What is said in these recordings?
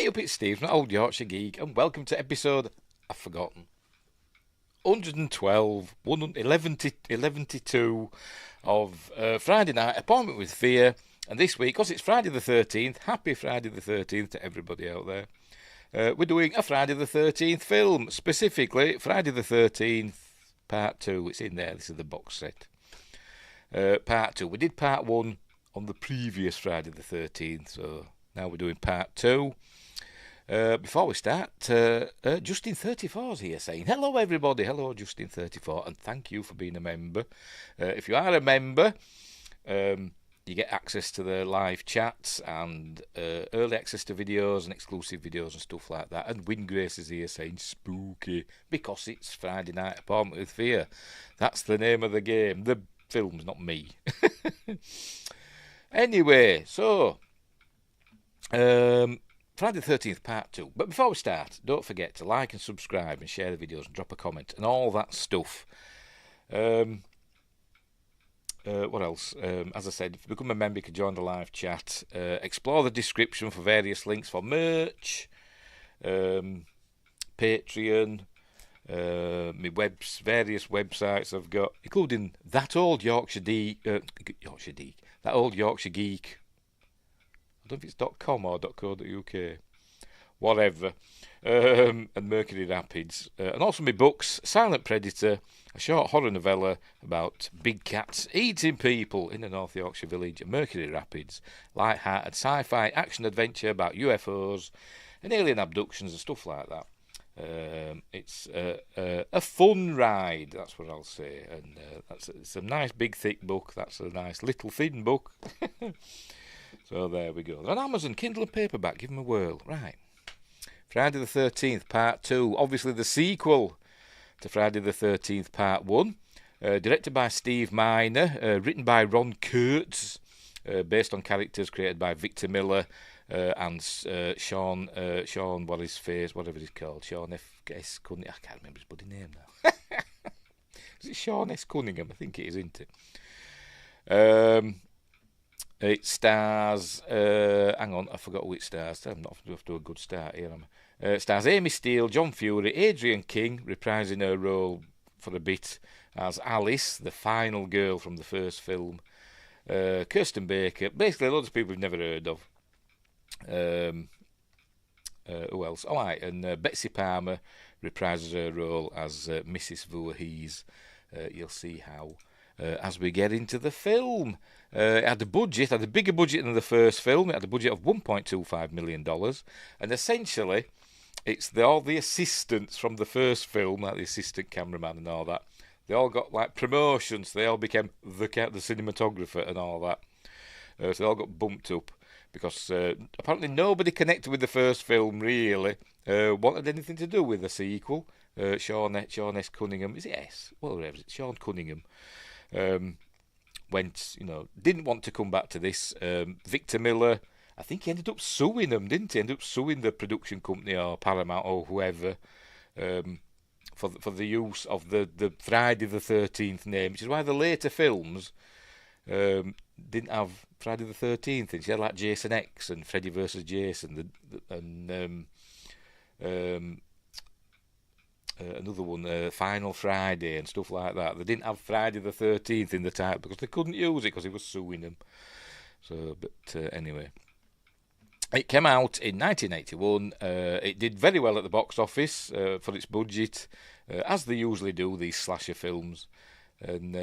Hey up, it's Steve from Old Yorkshire Geek, and welcome to episode, I've forgotten, 112, 112 of Friday Night Appointment with Fear. And this week, because it's Friday the 13th, happy Friday the 13th to everybody out there. We're doing a Friday the 13th film, specifically Friday the 13th Part 2. It's in there, this is the box set. Part 2. We did Part 1 on the previous Friday the 13th, so now we're doing Part 2. Before we start, Justin34's here saying, hello everybody, hello Justin34, and thank you for being a member. If you are a member, you get access to the live chats and early access to videos and exclusive videos and stuff like that. And Wingrace is here saying spooky, because it's Friday Night Appointment with Fear. That's the name of the game. The film's not me. Anyway, so Friday the 13th Part 2. But before we start, don't forget to like and subscribe and share the videos and drop a comment and all that stuff. What else? As I said, if you become a member, you can join the live chat. Explore the description for various links for merch, Patreon, my various websites I've got, including That Old Yorkshire Geek. That Old Yorkshire Geek. I don't know if it's .com or .co.uk, whatever, and Mercury Rapids, and also my books, Silent Predator, a short horror novella about big cats eating people in a North Yorkshire village, and Mercury Rapids, light-hearted sci-fi action-adventure about UFOs and alien abductions and stuff like that. It's a fun ride, that's what I'll say, and it's a nice big thick book, that's a nice little thin book. So there we go. On Amazon, Kindle and paperback, give them a whirl. Right. Friday the 13th, Part 2. Obviously the sequel to Friday the 13th, Part 1. Directed by Steve Miner. Written by Ron Kurtz. Based on characters created by Victor Miller and Sean, whatever he's called. Sean S. Cunningham. I can't remember his bloody name now. Is it Sean S. Cunningham? I think it is, isn't it? It stars, hang on, I forgot who it stars. I'm not off to a good start here. It stars Amy Steele, John Fury, Adrian King, reprising her role for a bit as Alice, the final girl from the first film. Kirsten Baker, basically loads of people we've never heard of. Who else? Oh, right, and Betsy Palmer reprises her role as Mrs. Voorhees. You'll see how as we get into the film. It had a bigger budget than the first film. It had a budget of $1.25 million. And essentially, it's all the assistants from the first film, like the assistant cameraman and all that. They all got like promotions. They all became the cinematographer and all that. So they all got bumped up because apparently nobody connected with the first film really wanted anything to do with the sequel. Sean S. Cunningham, is it S? Well, whatever, it's Sean Cunningham. Didn't want to come back to this. Victor Miller, I think he ended up suing them, didn't he? Ended up suing the production company or Paramount or whoever for the use of the Friday the 13th name, which is why the later films didn't have Friday the 13th. Instead, like Jason X and Freddy vs. Jason, another one, Final Friday and stuff like that. They didn't have Friday the 13th in the title because they couldn't use it because he was suing them. So, but anyway, it came out in 1981. It did very well at the box office for its budget, as they usually do, these slasher films. And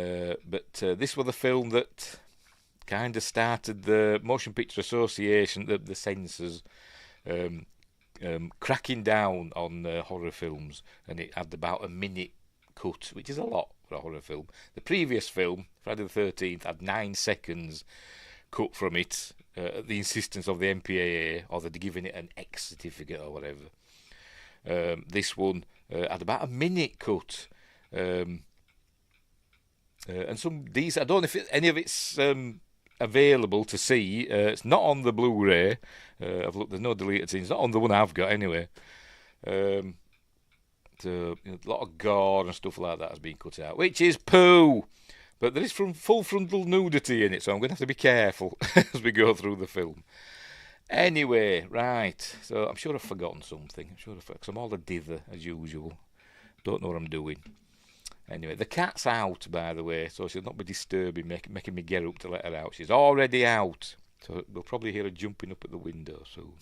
but this was the film that kind of started the Motion Picture Association, the censors, cracking down on horror films, and it had about a minute cut, which is a lot for a horror film. The previous film, Friday the 13th, had 9 seconds cut from it at the insistence of the MPAA, or they'd given it an X certificate or whatever. This one had about a minute cut, and these I don't know if any of it's available to see. It's not on the Blu-ray. I've looked. There's no deleted scenes. Not on the one I've got anyway. So a lot of gore and stuff like that has been cut out, which is poo. But there is full frontal nudity in it, so I'm going to have to be careful as we go through the film. Anyway, right. So I'm sure I've forgotten something. I'm sure because I'm all a dither as usual. Don't know what I'm doing. Anyway, the cat's out, by the way, so she'll not be disturbing, making me get up to let her out. She's already out. So we'll probably hear her jumping up at the window soon.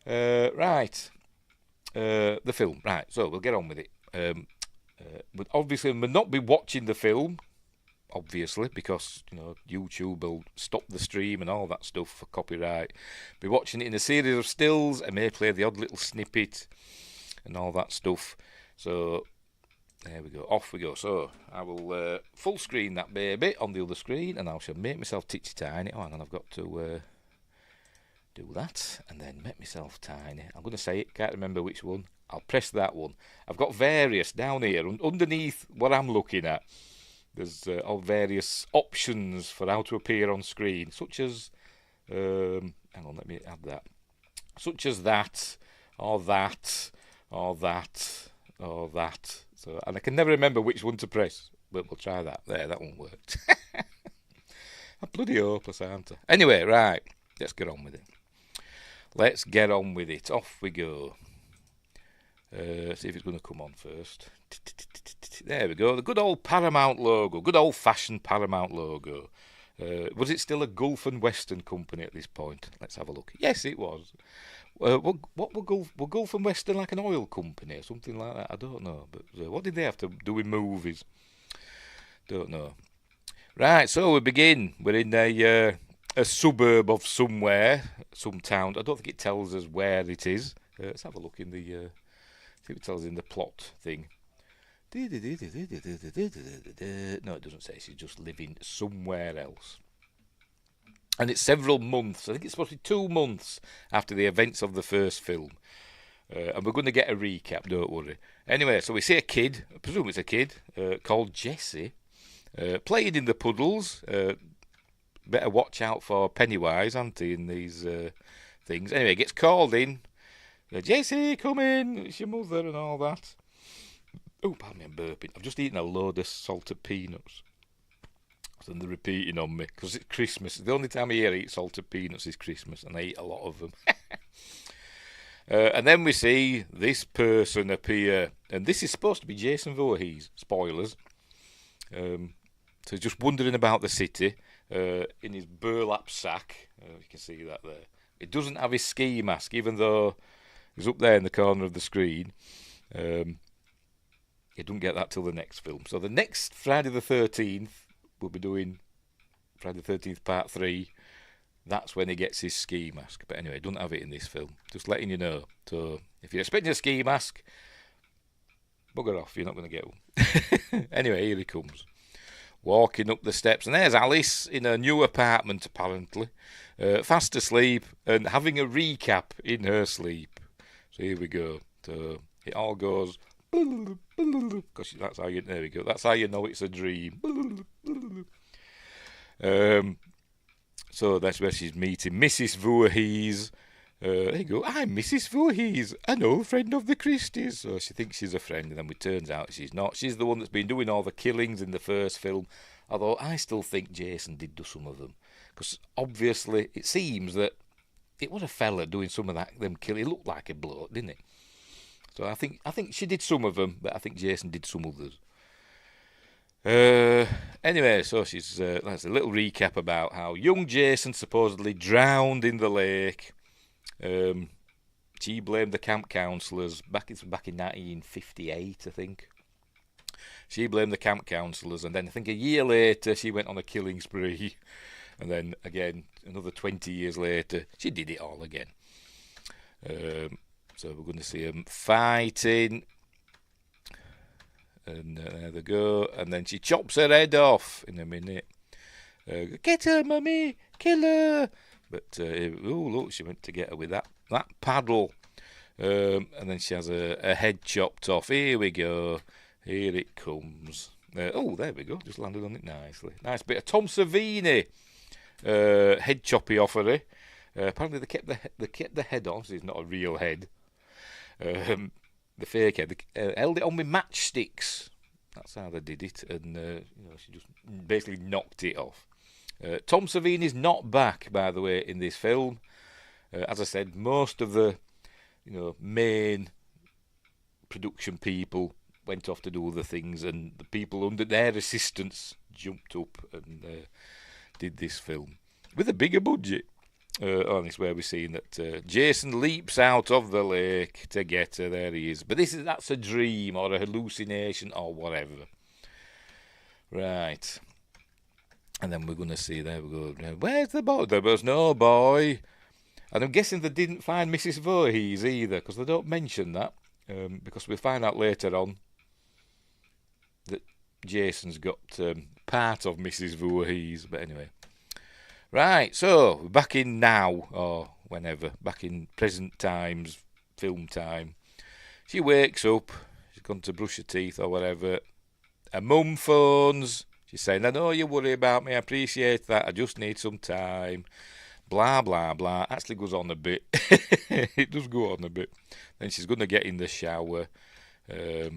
Right. The film. Right, so we'll get on with it. But obviously, we'll not be watching the film, obviously, because YouTube will stop the stream and all that stuff for copyright. Be watching it in a series of stills. I may play the odd little snippet and all that stuff. So there we go. Off we go. So I will full screen that baby on the other screen, and I shall make myself titchy tiny. Oh, hang on, I've got to do that and then make myself tiny. I'm going to say it. Can't remember which one. I'll press that one. I've got various down here underneath what I'm looking at. There's all various options for how to appear on screen, such as, hang on, let me add that. Such as that, or that, or that, or that. So, and I can never remember which one to press, but we'll try that. There, that one worked. I'm bloody hopeless, aren't I? Anyway, right, let's get on with it. Let's get on with it. Off we go. See if it's going to come on first. There we go. The good old Paramount logo. Good old-fashioned Paramount logo. Was it still a Gulf and Western company at this point? Let's have a look. Yes, it was. What were Gulf and Western like an oil company or something like that? I don't know. But what did they have to do with movies? Don't know. Right, so we begin. We're in a suburb of somewhere, some town. I don't think it tells us where it is. Let's have a look in the... see if it tells us in the plot thing. No, it doesn't say. She's just living somewhere else. And it's several months. I think it's supposed to be 2 months after the events of the first film. And we're going to get a recap, don't worry. Anyway, so we see a kid, I presume it's a kid, called Jessie, playing in the puddles. Better watch out for Pennywise, aren't he, in these things. Anyway, gets called in. Jessie, come in. It's your mother and all that. Oh, pardon me, I'm burping. I've just eaten a load of salted peanuts. And they're repeating on me because it's Christmas. The only time of year I eat salted peanuts is Christmas, and I eat a lot of them. And then we see this person appear, and this is supposed to be Jason Voorhees. Spoilers. So he's just wandering about the city in his burlap sack. You can see that there. He doesn't have his ski mask, even though he's up there in the corner of the screen. You don't get that till the next film. So the next Friday the 13th, we'll be doing Friday the 13th Part 3. That's when he gets his ski mask. But anyway, don't have it in this film. Just letting you know. So if you're expecting a ski mask, bugger off. You're not going to get one. Anyway, here he comes. Walking up the steps. And there's Alice in her new apartment, apparently. Fast asleep and having a recap in her sleep. So here we go. So it all goes... Because that's how you... There we go. That's how you know it's a dream. So that's where she's meeting Mrs. Voorhees. There you go. I'm Mrs. Voorhees, an old friend of the Christies. So she thinks she's a friend, and then it turns out she's not. She's the one that's been doing all the killings in the first film. Although I still think Jason did do some of them. Because obviously it seems that it was a fella doing some of them killing. He looked like a bloke, didn't he? So I think she did some of them, but I think Jason did some others. Anyway, so she's that's a little recap about how young Jason supposedly drowned in the lake. She blamed the camp counsellors back in 1958, I think. She blamed the camp counsellors, and then I think a year later she went on a killing spree, and then again another 20 years later she did it all again. So we're going to see them fighting. And there they go. And then she chops her head off in a minute. Get her, mummy! Kill her! But, look, she went to get her with that paddle. And then she has her head chopped off. Here we go. Here it comes. There we go. Just landed on it nicely. Nice bit of Tom Savini head choppy off her. Apparently they kept the head on, so it's not a real head. The fake head. They held it on with matchsticks. That's how they did it, and she just basically knocked it off. Tom Savini is not back, by the way, in this film. As I said, most of the main production people went off to do other things, and the people under their assistance jumped up and did this film with a bigger budget. On this, where we're seeing that Jason leaps out of the lake to get her. There he is. But that's a dream or a hallucination or whatever. Right. And then we're going to see, there we go. Where's the boy? There was no boy. And I'm guessing they didn't find Mrs. Voorhees either, because they don't mention that. Because we'll find out later on that Jason's got part of Mrs. Voorhees. But anyway. Right, so we're back in now, or whenever, back in present times, film time. She wakes up, she's gone to brush her teeth or whatever. Her mum phones. She's saying, I know you worry about me, I appreciate that, I just need some time. Blah, blah, blah. Actually goes on a bit. It does go on a bit. Then she's going to get in the shower. There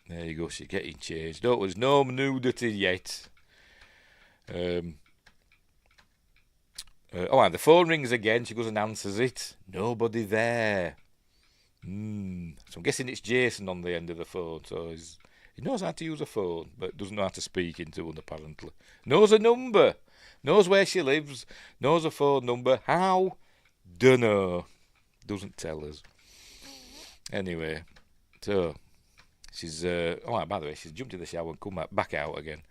you go, she's getting changed. No, there's no nudity yet. And the phone rings again. She goes and answers it. Nobody there. So I'm guessing it's Jason on the end of the phone. So he knows how to use a phone, but doesn't know how to speak into one, apparently. Knows a number. Knows where she lives. Knows a phone number. How? Dunno. Doesn't tell us. Anyway, so she's... by the way, she's jumped in the shower and come back out again.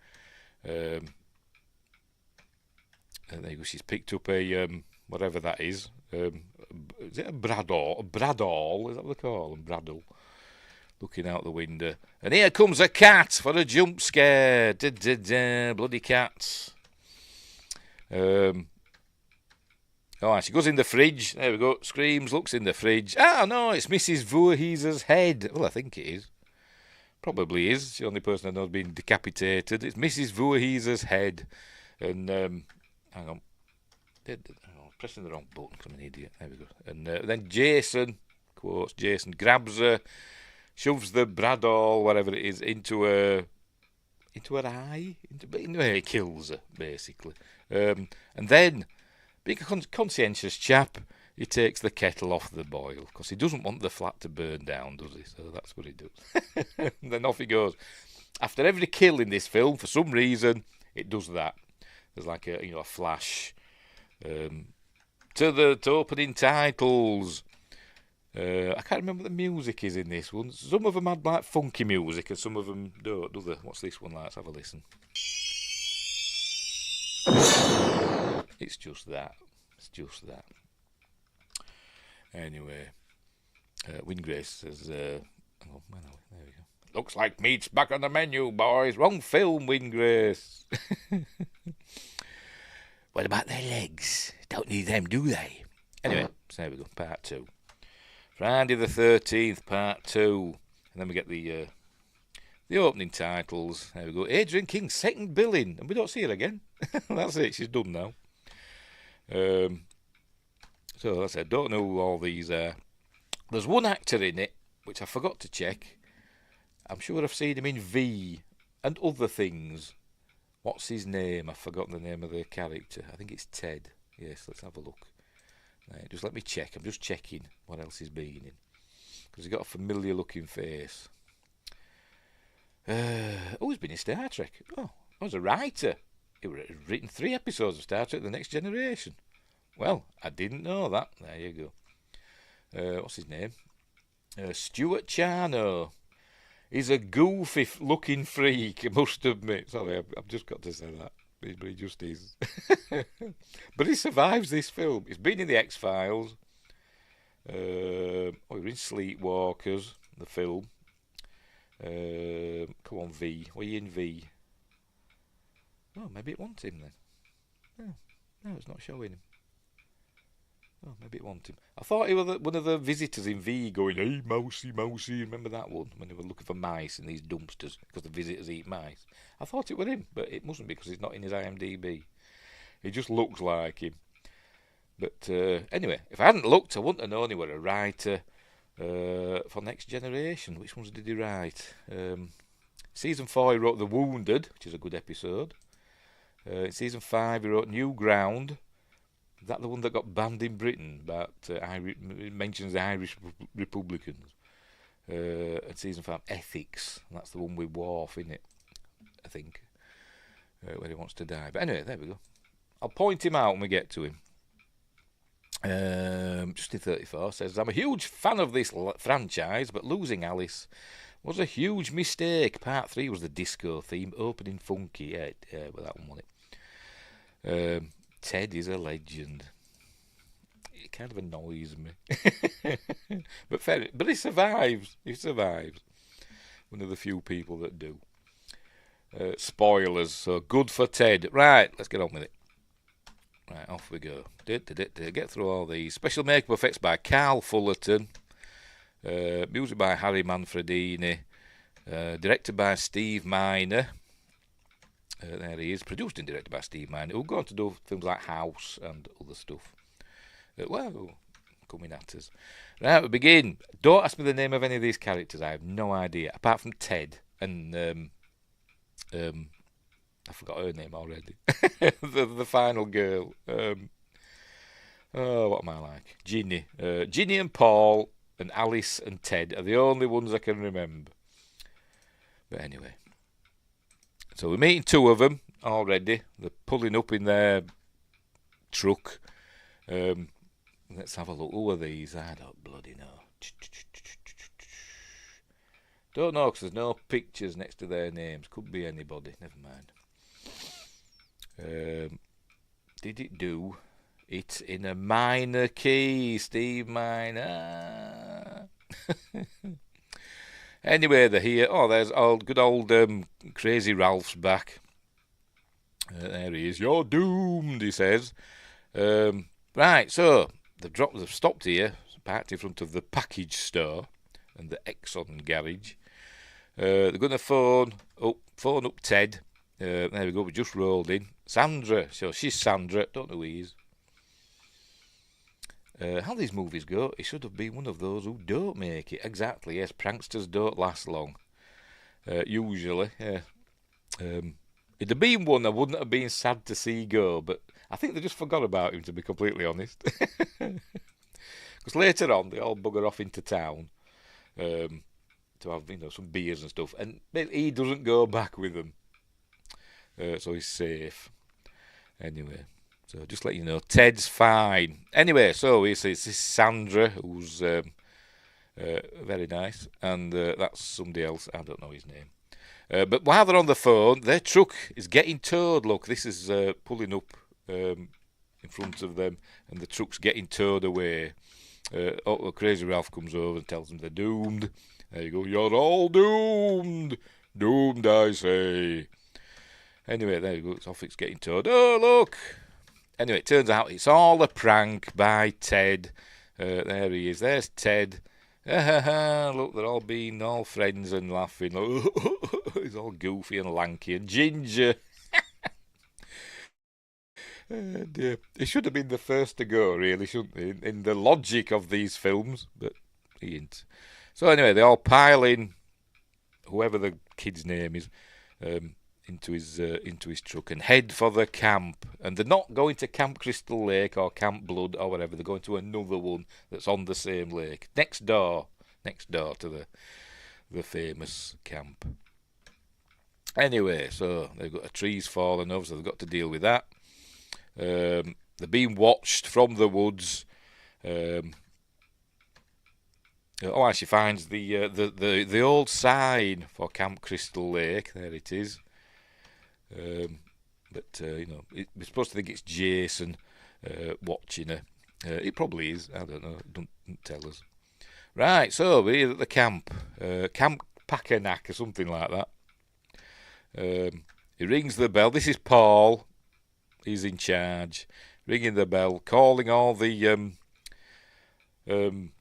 And there you go. She's picked up a whatever that is. Is it a bradall? A bradall? Is that what they call them? Braddle. Looking out the window. And here comes a cat for a jump scare. Bloody cats. She goes in the fridge. There we go. Screams, looks in the fridge. Ah, no, it's Mrs. Voorhees' head. Well, I think it is. Probably is. She's the only person I know has been decapitated. It's Mrs. Voorhees' head. And... hang on. Pressing the wrong button because I'm an idiot. There we go. And then Jason, quotes, Jason grabs her, shoves the bradall, whatever it is, into her eye. He kills her, basically. And then, being a conscientious chap, he takes the kettle off the boil because he doesn't want the flat to burn down, does he? So that's what he does. And then off he goes. After every kill in this film, for some reason, it does that. There's like a flash to the opening titles. I can't remember what the music is in this one. Some of them had like funky music, and some of them don't. Do they? What's this one like? Let's have a listen. It's just that. Anyway, Wingrace says, there we go. Looks like meat's back on the menu, boys. Wrong film, Wingrace. What about their legs? Don't need them, do they? Anyway, so there we go, part 2. Friday the 13th, part 2. And then we get the opening titles. There we go. Adrian King's second billing. And we don't see her again. That's it, she's done now. So that's it. I don't know who all these are. There's one actor in it, which I forgot to check. I'm sure I've seen him in V and other things. What's his name? I've forgotten the name of the character. I think it's Ted. Yes, let's have a look. Right, just let me check. I'm just checking what else he's been in. Because he's got a familiar looking face. He's been in Star Trek. Oh, I was a writer. He's written 3 episodes of Star Trek The Next Generation. Well, I didn't know that. There you go. What's his name? Stuart Charno. He's a goofy looking freak, I must admit. Sorry, I've just got to say that. But he just is. But he survives this film. He's been in the X-Files. He was in Sleepwalkers, the film. Come on, V. Were you in V? Oh, maybe it wasn't him then. No, it's not showing him. Oh, maybe it wasn't him. I thought he was one of the visitors in V going, hey, mousey, mousey. Remember that one? When they were looking for mice in these dumpsters because the visitors eat mice. I thought it was him, but it mustn't be because he's not in his IMDb. He just looks like him. But anyway, if I hadn't looked, I wouldn't have known he was a writer for Next Generation. Which ones did he write? Season 4, he wrote The Wounded, which is a good episode. In season 5, he wrote New Ground. Is that the one that got banned in Britain? About it mentions the Irish Republicans. And season 5, Ethics. That's the one with Worf in it, I think, where he wants to die. But anyway, there we go. I'll point him out when we get to him. Justin34 says, I'm a huge fan of this franchise, but losing Alice was a huge mistake. Part 3 was the disco theme, opening funky. Yeah, well, that one won it. Ted is a legend. It kind of annoys me. but he survives. He survives. One of the few people that do. Spoilers, so good for Ted. Right, let's get on with it. Right, off we go. Get through all these. Special makeup effects by Carl Fullerton. Music by Harry Manfredini. Directed by Steve Miner. There he is. Produced and directed by Steve Miner, who'll go on to do films like House and other stuff. Well, coming at us. Right, we begin. Don't ask me the name of any of these characters. I have no idea. Apart from Ted and I forgot her name already. the final girl. What am I like? Ginny. Ginny and Paul and Alice and Ted are the only ones I can remember. But anyway. So we're meeting 2 of them already. They're pulling up in their truck. Let's have a look. Who are these? I don't bloody know. Don't know because there's no pictures next to their names. Could be anybody. Never mind. Did it do it in a minor key? Steve Miner. Anyway, they're here. Oh, there's good old Crazy Ralph's back. There he is. You're doomed, he says. Right, so they've stopped here, parked in front of the package store and the Exxon garage. They're going to phone up Ted. There we go. We just rolled in. Sandra. So she's Sandra. Don't know who he is. How these movies go, it should have been one of those who don't make it. Exactly, yes. Pranksters don't last long. Usually, yeah. It'd have been one I wouldn't have been sad to see go, but I think they just forgot about him, to be completely honest. Because later on, they all bugger off into town to have some beers and stuff, and he doesn't go back with them. So he's safe. Anyway, so just let you know, Ted's fine. Anyway, so it's this Sandra, who's very nice, and that's somebody else. I don't know his name. But while they're on the phone, their truck is getting towed. Look, this is pulling up in front of them, and the truck's getting towed away. Crazy Ralph comes over and tells them they're doomed. There you go. You're all doomed. Doomed, I say. Anyway, there you go. It's off. It's getting towed. Oh, look. Anyway, it turns out it's all a prank by Ted. There he is. There's Ted. Look, they're all being all friends and laughing. He's all goofy and lanky and ginger. And, he should have been the first to go, really, shouldn't he? In the logic of these films, but he ain't. So anyway, they all pile in, whoever the kid's name is, into his truck and head for the camp. And they're not going to Camp Crystal Lake or Camp Blood or whatever. They're going to another one that's on the same lake, next door to the famous camp. Anyway, so they've got a tree's fallen over, so they've got to deal with that. They're being watched from the woods. She finds the old sign for Camp Crystal Lake. There it is. But we're supposed to think it's Jason watching her. It probably is. I don't know. Don't tell us. Right, so we're here at the camp. Camp Packernack or something like that. He rings the bell. This is Paul. He's in charge. Ringing the bell, calling all the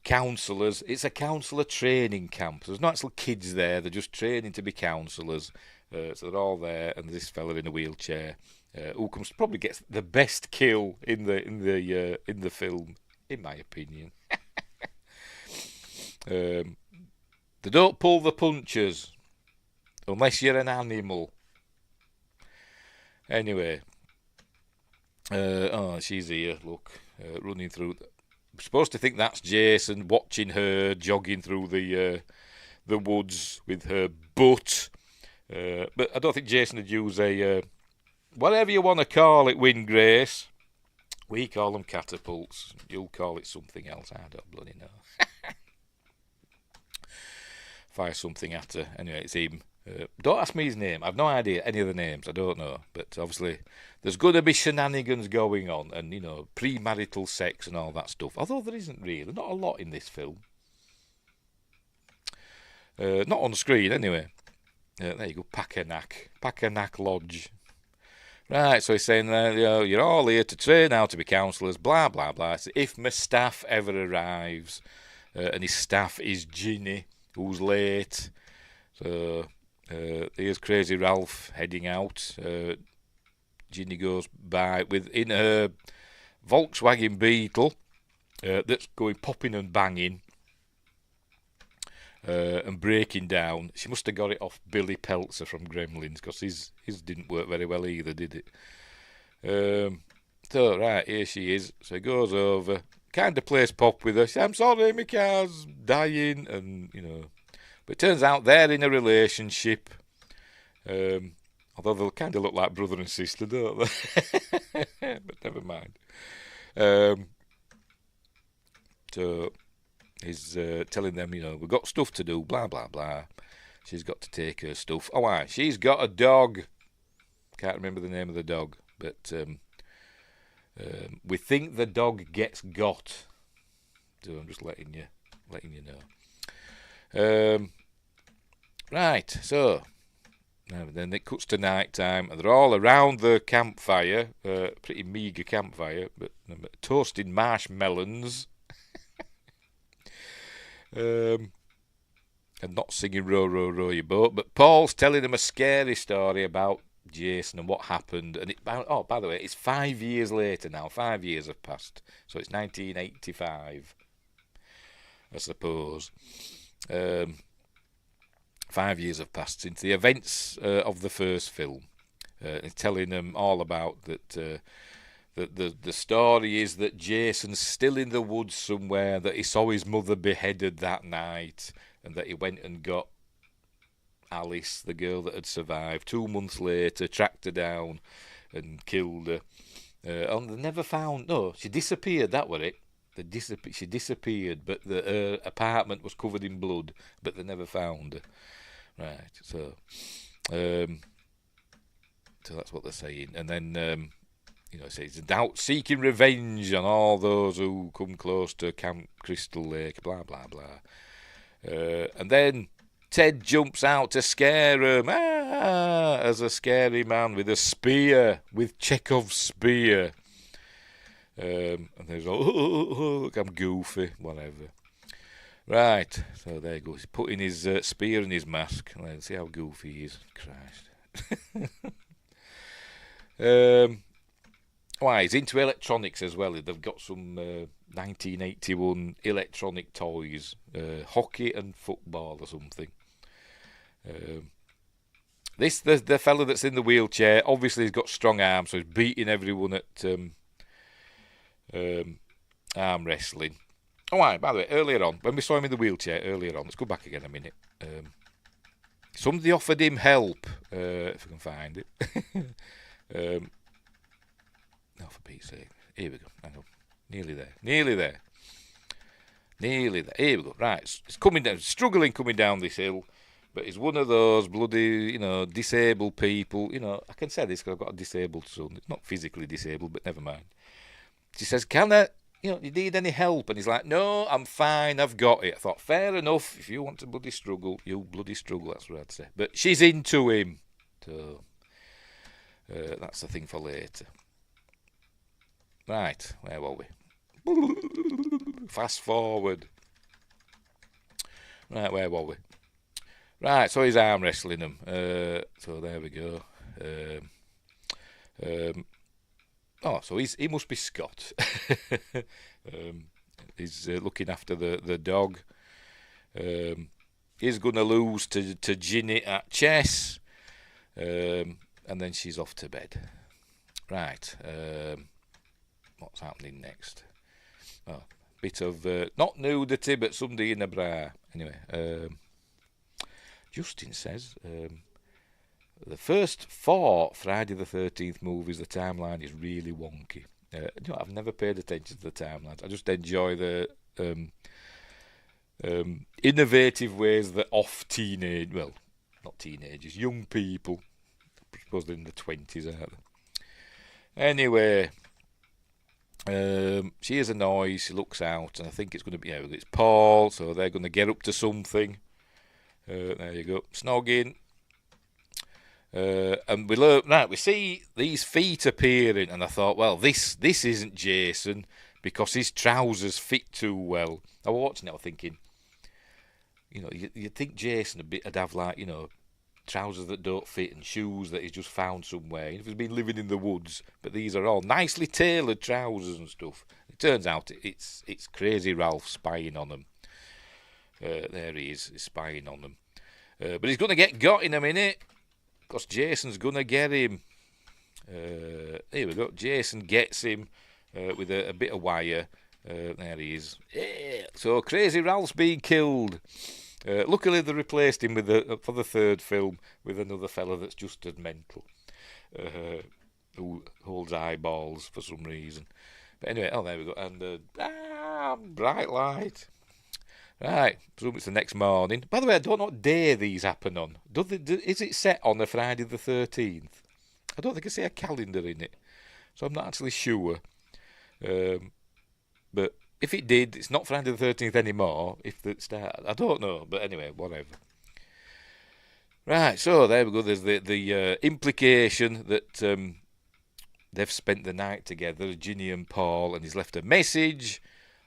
counsellors. It's a counsellor training camp. There's no actual kids there. They're just training to be counsellors. So they're all there, and this fella in a wheelchair, who probably gets the best kill in the film, in my opinion. They don't pull the punches unless you're an animal. Anyway, Oh, she's here. Look, running through. I'm supposed to think that's Jason watching her jogging through the woods with her butt. But I don't think Jason would use a whatever you want to call it, Wind Grace. We call them catapults. You'll call it something else. I don't bloody know. Fire something at her. Anyway, it's him. Don't ask me his name. I've no idea any of the names. I don't know. But obviously, there's going to be shenanigans going on, and premarital sex and all that stuff. Although there isn't really, not a lot in this film. Not on screen, anyway. There you go, Packernack Lodge. Right, so he's saying, you're all here to train how to be counsellors, blah, blah, blah. So if my staff ever arrives, and his staff is Ginny, who's late, so here's Crazy Ralph heading out. Ginny goes by in her Volkswagen Beetle that's going popping and banging and breaking down. She must have got it off Billy Peltzer from Gremlins, because his didn't work very well either, did it? So, right, here she is. So he goes over, kind of plays pop with her. She says, I'm sorry, my car's dying, and, But it turns out they're in a relationship. Although they kind of look like brother and sister, don't they? But never mind. So he's telling them, we've got stuff to do, blah, blah, blah. She's got to take her stuff. Oh, aye, she's got a dog. Can't remember the name of the dog, but we think the dog gets got. So I'm just letting you know. Right, so now then it cuts to night time, and they're all around the campfire, pretty meagre campfire, but toasting marshmallows. And not singing Row, Row, Row Your Boat, but Paul's telling them a scary story about Jason and what happened. And by the way, it's 5 years later now. 5 years have passed, so it's 1985, I suppose. 5 years have passed since the events of the first film. It's telling them all about that. The story is that Jason's still in the woods somewhere, that he saw his mother beheaded that night, and that he went and got Alice, the girl that had survived. 2 months later, tracked her down and killed her. And they never found... No, she disappeared, that was it. She disappeared, but her apartment was covered in blood, but they never found her. Right, so that's what they're saying. And then... it says, doubt seeking revenge on all those who come close to Camp Crystal Lake, blah, blah, blah. And then Ted jumps out to scare him, as a scary man with a spear, with Chekhov's spear. And there's look, I'm goofy, whatever. Right, so there he goes. He's putting his spear in his mask. Let's see how goofy he is. Christ. Why, he's into electronics as well. They've got some 1981 electronic toys, hockey and football or something. The fella that's in the wheelchair, obviously he's got strong arms, so he's beating everyone at arm wrestling. Oh, why, by the way, earlier on, when we saw him in the wheelchair earlier on, let's go back again a minute. Somebody offered him help, if I can find it. No, for Pete's sake. Here we go. Hang on. Nearly there. Here we go. Right. It's coming down, struggling coming down this hill. But it's one of those bloody, disabled people. I can say this because I've got a disabled son. It's not physically disabled, but never mind. She says, can I, you need any help? And he's like, no, I'm fine. I've got it. I thought, fair enough. If you want to bloody struggle, you bloody struggle. That's what I'd say. But she's into him. So that's the thing for later. Right, where were we? Fast forward. Right, where were we? Right, so he's arm wrestling him. So there we go. So he must be Scott. He's looking after the dog. He's going to lose to Ginny at chess. And then she's off to bed. Right. what's happening next. Oh, bit of not nudity, but somebody in a bra. Anyway, Justin says the first 4 Friday the 13th movies, the timeline is really wonky. I've never paid attention to the timelines. I just enjoy the innovative ways that not teenagers, young people, I suppose they're in the 20s, aren't they? Anyway, she hears a noise, she looks out, and I think it's going to be, it's Paul, so they're going to get up to something. There you go, snogging. And we see these feet appearing, and I thought, well, this isn't Jason because his trousers fit too well. I was watching it, I was thinking, you'd think Jason would have like, trousers that don't fit and shoes that he's just found somewhere. If he's been living in the woods, but these are all nicely tailored trousers and stuff. It turns out it's Crazy Ralph spying on them. There he is, he's spying on them. But he's going to get got in a minute, because Jason's going to get him. Here we go. Jason gets him with a bit of wire. There he is. So Crazy Ralph's being killed. Luckily they replaced him for the third film with another fella that's just as mental, who holds eyeballs for some reason. But anyway, there we go. And bright light. Right, presume it's the next morning. By the way, I don't know what day these happen on. Is it set on a Friday the 13th? I don't think I see a calendar in it, so I'm not actually sure. But if it did, it's not Friday the 13th anymore. If it started, I don't know. But anyway, whatever. Right, so there we go. There's the implication that they've spent the night together, Ginny and Paul, and he's left a message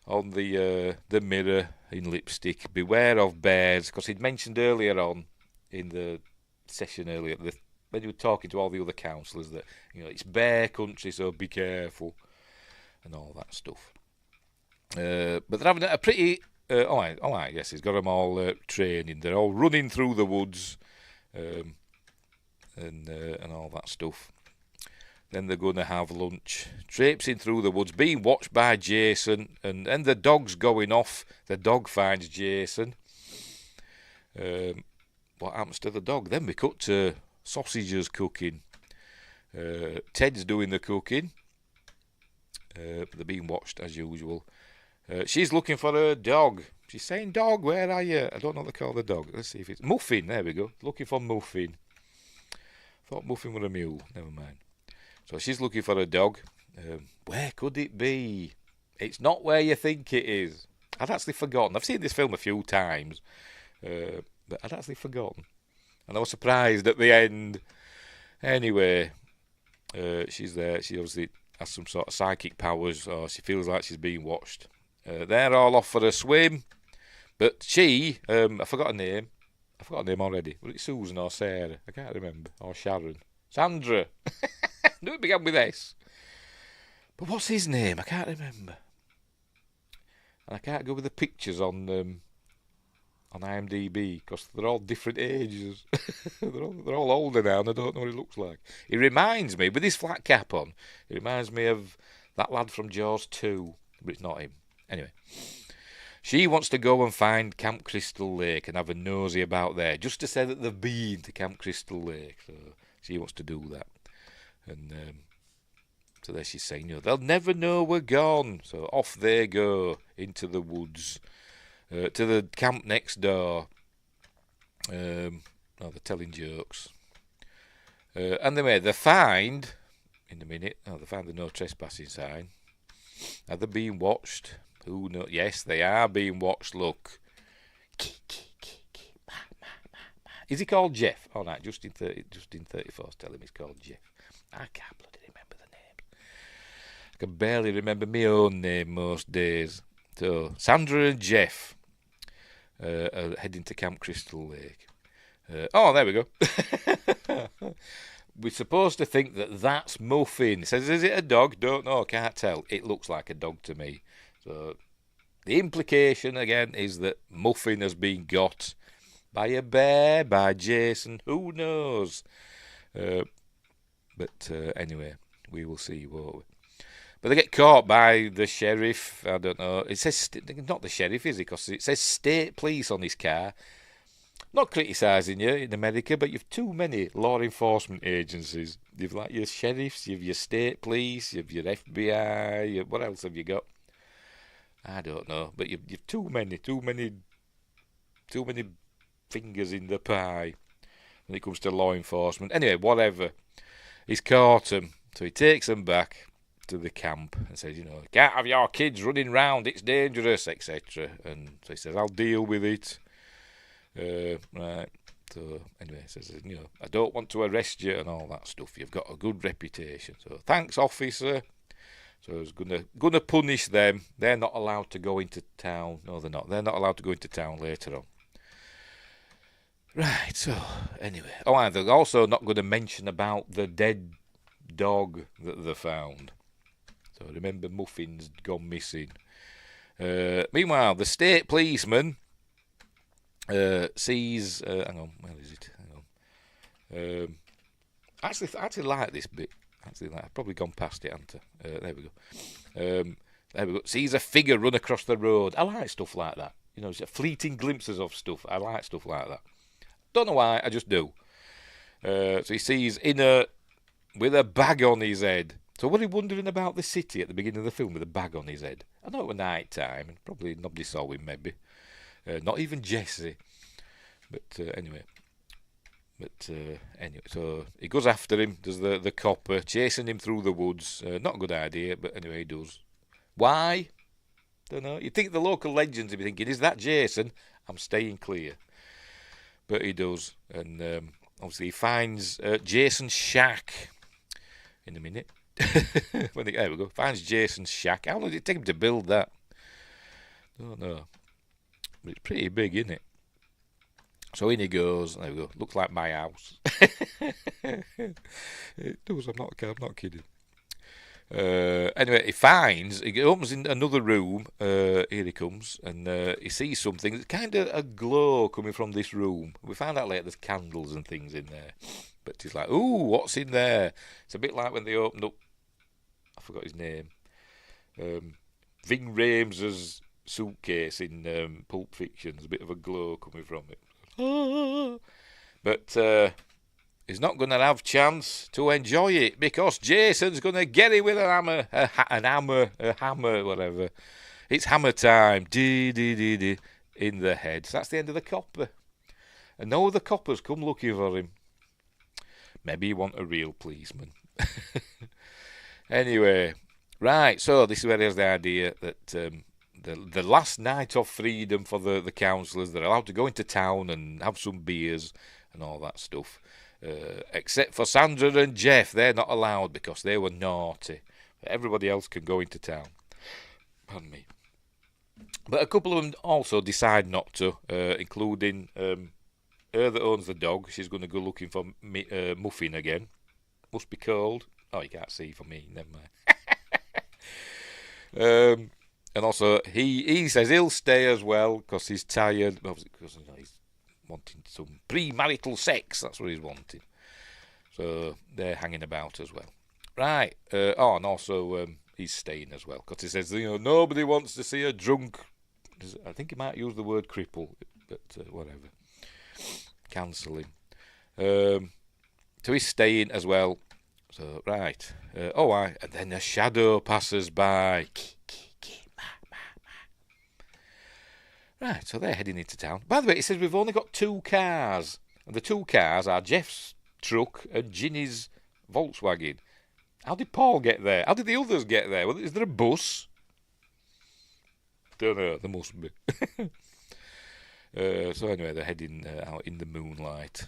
on the mirror in lipstick. Beware of bears, because he'd mentioned earlier on in the session earlier when he was talking to all the other counsellors that it's bear country, so be careful and all that stuff. But they're having a pretty all right, yes, he's got them all training. They're all running through the woods and all that stuff. Then they're going to have lunch, traipsing through the woods, being watched by Jason, and the dog's going off. The dog finds Jason. What happens to the dog? Then we cut to sausages cooking. Ted's doing the cooking. They're being watched as usual. She's looking for her dog. She's saying, "Dog, where are you?" I don't know what they call the dog. Let's see if it's Muffin. There we go. Looking for Muffin. Thought Muffin were a mule. Never mind. So she's looking for a dog. Where could it be? It's not where you think it is. I'd actually forgotten. I've seen this film a few times, but I'd actually forgotten. And I was surprised at the end. Anyway, she's there. She obviously has some sort of psychic powers, or she feels like she's being watched. They're all off for a swim. But she, I forgot her name. I forgot her name already. Was it Susan or Sarah? I can't remember. Or Sharon. Sandra. No, it began with S. But what's his name? I can't remember. And I can't go with the pictures on IMDb because they're all different ages. they're all older now and I don't know what he looks like. He reminds me, with his flat cap on, it reminds me of that lad from Jaws 2, but it's not him. Anyway, she wants to go and find Camp Crystal Lake and have a nosy about there, just to say that they've been to Camp Crystal Lake. So she wants to do that. And so there she's saying, they'll never know we're gone. So off they go into the woods, to the camp next door. They're telling jokes. And they find, in a minute, they find the no trespassing sign. Are they being watched? Who knows? Yes, they are being watched. Look. Is he called Jeff? Oh, no, just in 34's telling me he's called Jeff. I can't bloody remember the names. I can barely remember my own name most days. So, Sandra and Jeff are heading to Camp Crystal Lake. There we go. We're supposed to think that that's Muffin. It says, is it a dog? Don't know, can't tell. It looks like a dog to me. So, the implication, again, is that Muffin has been got by a bear, by Jason, who knows? But anyway, we will see, won't we? But they get caught by the sheriff. I don't know. It says not the sheriff, is it? Because it says state police on his car. Not criticising you in America, but you've too many law enforcement agencies. You've like your sheriffs, you've your state police, you've your FBI. What else have you got? I don't know, but you've too many fingers in the pie when it comes to law enforcement. Anyway, whatever. He's caught them, so he takes them back to the camp and says, can't have your kids running round, it's dangerous, etc. And so he says, I'll deal with it. Right. So anyway, he says, I don't want to arrest you and all that stuff. You've got a good reputation. So thanks, officer. So he's gonna punish them. They're not allowed to go into town. No, they're not. They're not allowed to go into town later on. Right, so anyway. Oh, and they're also not going to mention about the dead dog that they found. So remember, Muffin's gone missing. Meanwhile, the state policeman sees... hang on, where is it? Hang on. I actually like this bit. I've probably gone past it, haven't I? There we go. There we go. Sees a figure run across the road. I like stuff like that. Fleeting glimpses of stuff. I like stuff like that. Don't know why, I just do. So he sees with a bag on his head. So what are you wondering about the city at the beginning of the film with a bag on his head? I know it was night time, and probably nobody saw him, maybe. Not even Jesse. But anyway. Anyway, so he goes after him, does the copper, chasing him through the woods. Not a good idea, but anyway, he does. Why? Don't know. You'd think the local legends would be thinking, is that Jason? I'm staying clear. But he does, and obviously he finds Jason's shack in a minute. There we go. Finds Jason's shack. How long did it take him to build that? Don't know. But it's pretty big, isn't it? So in he goes. There we go. Looks like my house. It does. I'm not kidding. Anyway, he opens in another room. Here he comes, and he sees something. There's kind of a glow coming from this room. We found out later there's candles and things in there. But he's like, ooh, what's in there? It's a bit like when they opened up, I forgot his name, Ving Rhames' suitcase in Pulp Fiction. There's a bit of a glow coming from it. But he's not going to have chance to enjoy it because Jason's going to get him with a hammer, whatever. It's hammer time. In the head. So that's the end of the copper. And no other coppers come looking for him. Maybe you want a real policeman. Anyway, right, so this is where there's the idea that the last night of freedom for the councillors, they're allowed to go into town and have some beers and all that stuff. Except for Sandra and Jeff, they're not allowed because they were naughty. Everybody else can go into town. Pardon me. But a couple of them also decide not to, including her that owns the dog. She's going to go looking for Muffin again. Must be cold. Oh, you can't see for me. Never mind. And also, he says he'll stay as well because he's tired. Because he's wanting some premarital sex. That's what he's wanting. So they're hanging about as well. Right. And also he's staying as well because he says, nobody wants to see a drunk. I think he might use the word cripple, but whatever. Cancel him. So he's staying as well. So, right. And then a shadow passes by. Right, so they're heading into town. By the way, it says we've only got 2 cars. And the 2 cars are Jeff's truck and Ginny's Volkswagen. How did Paul get there? How did the others get there? Is there a bus? Don't know, there must be. So anyway, they're heading out in the moonlight.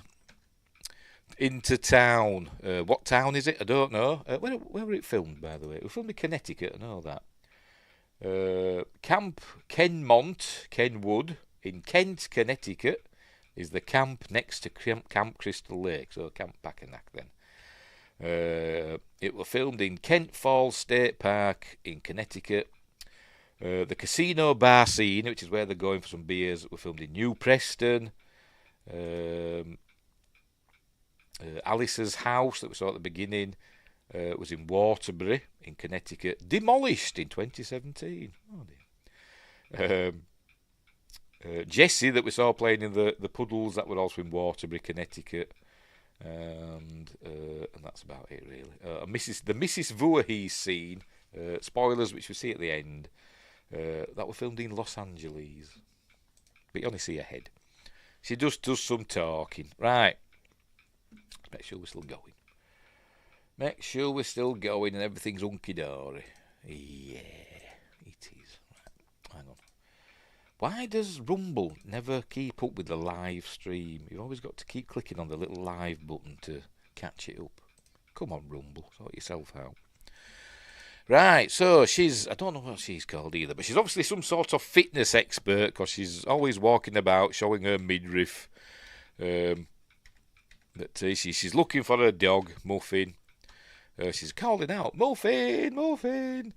Into town. What town is it? I don't know. Where were it filmed, by the way? It was filmed in Connecticut, I know that. Camp Kenwood in Kent, Connecticut is the camp next to Camp Crystal Lake, so Camp Packanack then. It was filmed in Kent Falls State Park in Connecticut. The casino bar scene, which is where they're going for some beers, were filmed in New Preston. Alice's house that we saw at the beginning was in Waterbury in Connecticut, demolished in 2017. Oh dear. Jessie, that we saw playing in the Puddles, that were also in Waterbury, Connecticut. And that's about it, really. The Mrs. Voorhees scene, spoilers, which we see at the end, that were filmed in Los Angeles. But you only see her head. She just does some talking. Right. Let's make sure we're still going. Make sure we're still going and everything's hunky-dory. Yeah, it is. Right. Hang on. Why does Rumble never keep up with the live stream? You've always got to keep clicking on the little live button to catch it up. Come on, Rumble, sort yourself out. Right, so I don't know what she's called either, but she's obviously some sort of fitness expert because she's always walking about showing her midriff. But she's looking for her dog, Muffin. She's calling out, Muffin, Muffin.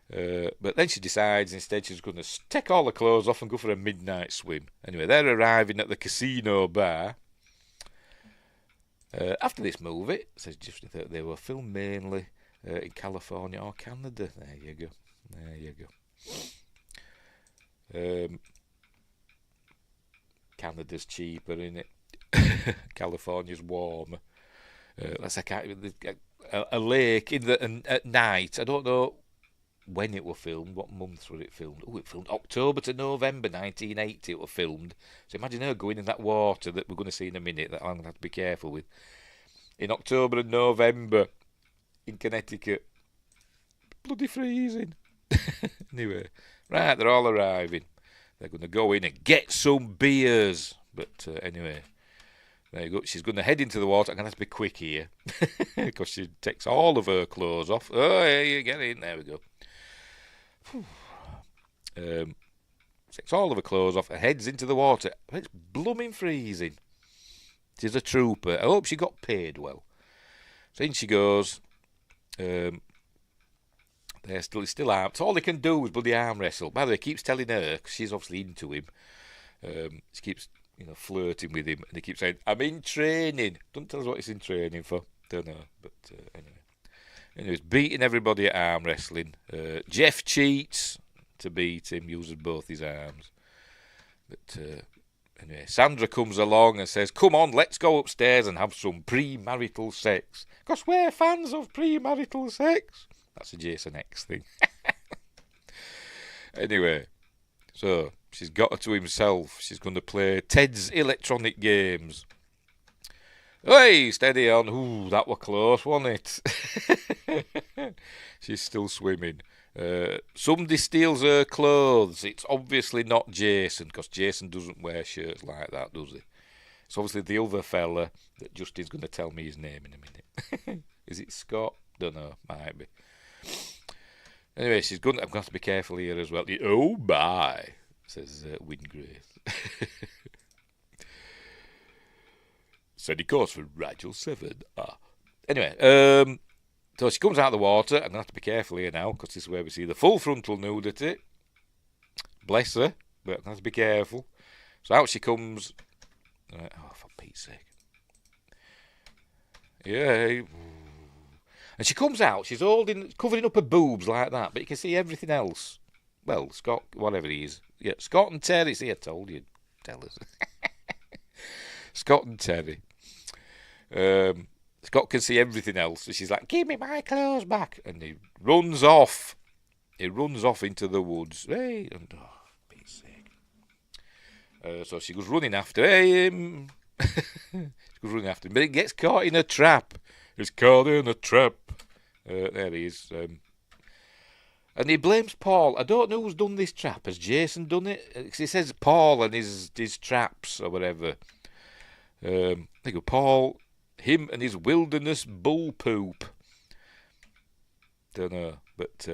But then she decides instead she's going to take all the clothes off and go for a midnight swim. Anyway, they're arriving at the casino bar. After this movie, it says just that they were filmed mainly in California or Canada. There you go. There you go. Canada's cheaper, isn't it? California's warmer. That's a lake at night. I don't know when it was filmed, what months were it filmed? Oh, it filmed October to November 1980 it was filmed. So imagine her going in that water that we're going to see in a minute that I'm going to have to be careful with. In October and November in Connecticut. Bloody freezing. Anyway, right, they're all arriving. They're going to go in and get some beers. But anyway, there you go. She's going to head into the water. I'm going to have to be quick here because she takes all of her clothes off. Oh, yeah, you get in. There we go. Takes all of her clothes off and heads into the water. It's blooming freezing. She's a trooper. I hope she got paid well. So in she goes. They're still armed. So all they can do is bloody arm wrestle. By the way, he keeps telling her, because she's obviously into him. She keeps, flirting with him, and he keeps saying, "I'm in training." Don't tell us what he's in training for. Don't know. But anyway. He's beating everybody at arm wrestling. Jeff cheats to beat him, uses both his arms. But anyway, Sandra comes along and says, "Come on, let's go upstairs and have some premarital sex. Because we're fans of premarital sex." That's a Jason X thing. Anyway, so she's got her to himself. She's going to play Ted's electronic games. Hey, steady on. Ooh, that were close, wasn't it? She's still swimming. Somebody steals her clothes. It's obviously not Jason, because Jason doesn't wear shirts like that, does he? It's obviously the other fella that Justin's going to tell me his name in a minute. Is it Scott? Don't know. Might be. Anyway, I'm going to have to be careful here as well. Oh, my, says Wingrace. Said he goes for Rigel 7. Anyway, so she comes out of the water. I'm going to have to be careful here now, because this is where we see the full frontal nudity. Bless her, but I'm going to have to be careful. So out she comes. For Pete's sake. Yeah. And she comes out, she's covering up her boobs like that, but you can see everything else. Well, Scott, whatever he is. Yeah, Scott and Terry. See, I told you. Tell us. Scott and Terry. Scott can see everything else, so she's like, "Give me my clothes back," and he runs off. He runs off into the woods. Hey, and Pete's sake. So she goes running after him. She goes running after him, but it gets caught in a trap. It's caught in a trap. There he is. And he blames Paul. I don't know who's done this trap. Has Jason done it? He says Paul and his traps or whatever. They go, Paul, him and his wilderness bull poop. Don't know. But,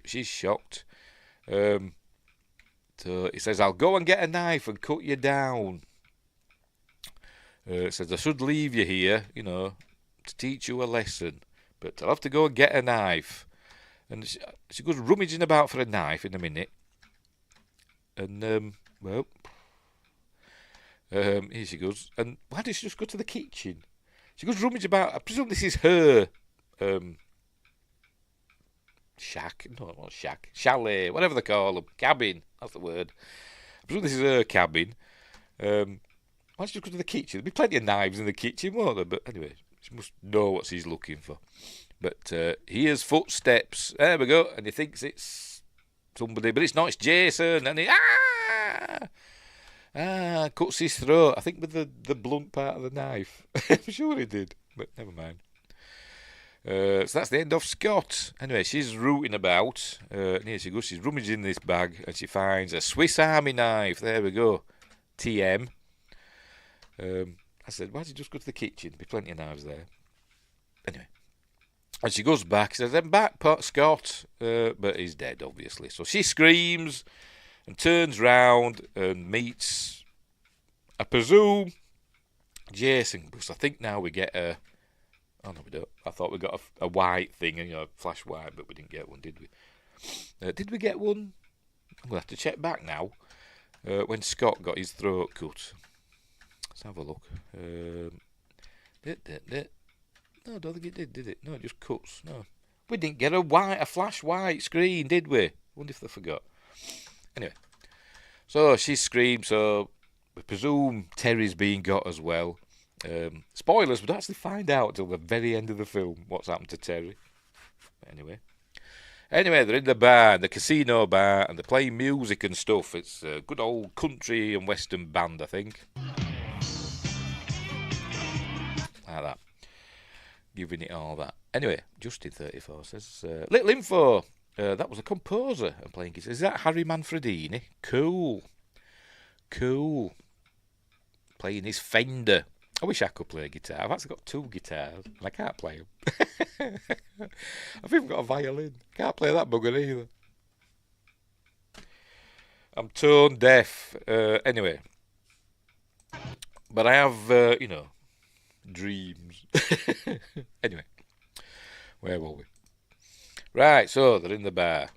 she's shocked. So he says, "I'll go and get a knife and cut you down." Says, "I should leave you here, to teach you a lesson. But I'll have to go and get a knife." And she goes rummaging about for a knife in a minute. And, here she goes. And why does she just go to the kitchen? She goes rummaging about. I presume this is her shack. No, not shack. Chalet, whatever they call them. Cabin. That's the word. I presume this is her cabin. Why don't you just go to the kitchen? There'll be plenty of knives in the kitchen, won't there? But anyway, she must know what she's looking for. But he hears footsteps. There we go. And he thinks it's somebody, but it's not. It's Jason. And he cuts his throat. I think with the blunt part of the knife. I'm sure he did, but never mind. So that's the end of Scott. Anyway, she's rooting about. And here she goes. She's rummaging this bag, and she finds a Swiss Army knife. There we go. TM. I said, why don't you just go to the kitchen? There'll be plenty of knives there. Anyway. And she goes back. She says, I'm back, Scott. But he's dead, obviously. So she screams and turns round and meets, I presume, Jason. Because I think now we get a... Oh, no, we don't. I thought we got a white thing, a flash white, but we didn't get one, did we? Did we get one? I'm going to have to check back now. When Scott got his throat cut. Let's have a look. No, I don't think it did it? No, it just cuts. No. We didn't get a flash white screen, did we? Wonder if they forgot. Anyway. So she screams, so we presume Terry's being got as well. Spoilers, we don't actually find out until the very end of the film what's happened to Terry. Anyway, they're in the bar, the casino bar, and they're playing music and stuff. It's a good old country and western band, I think. Like that. Giving it all that. Anyway, Justin34 says, little info. That was a composer and playing guitar. Is that Harry Manfredini? Cool. Playing his Fender. I wish I could play a guitar. I've actually got 2 guitars and I can't play them. I've even got a violin. Can't play that bugger either. I'm tone deaf. Anyway. But I have, dreams. Anyway. Where were we? Right, so they're in the bar.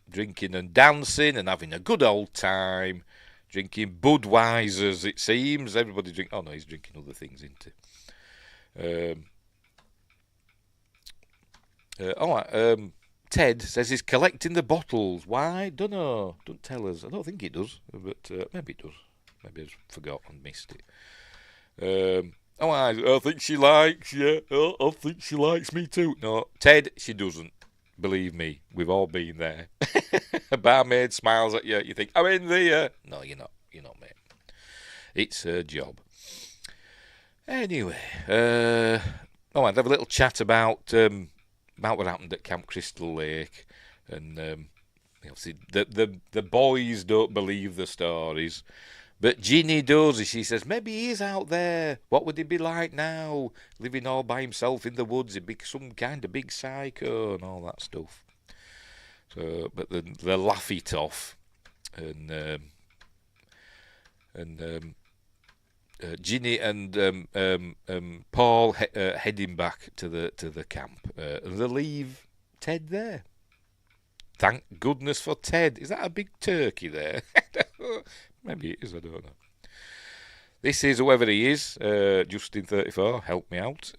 Drinking and dancing and having a good old time. Drinking Budweisers, it seems. Everybody drink. Oh no, he's drinking other things, isn't he? Ted says he's collecting the bottles. Why? Don't know. Don't tell us. I don't think it does, but maybe it does. Maybe I've forgotten and missed it. I think she likes you. Oh, I think she likes me too. No, Ted, she doesn't. Believe me, we've all been there. A barmaid smiles at you. You think, I'm in there. No, you're not. You're not, mate. It's her job. Anyway, I'd have a little chat about what happened at Camp Crystal Lake, and obviously the boys don't believe the stories, but Ginny does. She says maybe he is out there. What would he be like now, living all by himself in the woods? He'd be some kind of big psycho and all that stuff. So, but they laugh it off, and Ginny and Paul heading back to the camp, and they leave Ted there. Thank goodness for Ted. Is that a big turkey there? Maybe it is. I don't know. This is whoever he is. Justin34, help me out.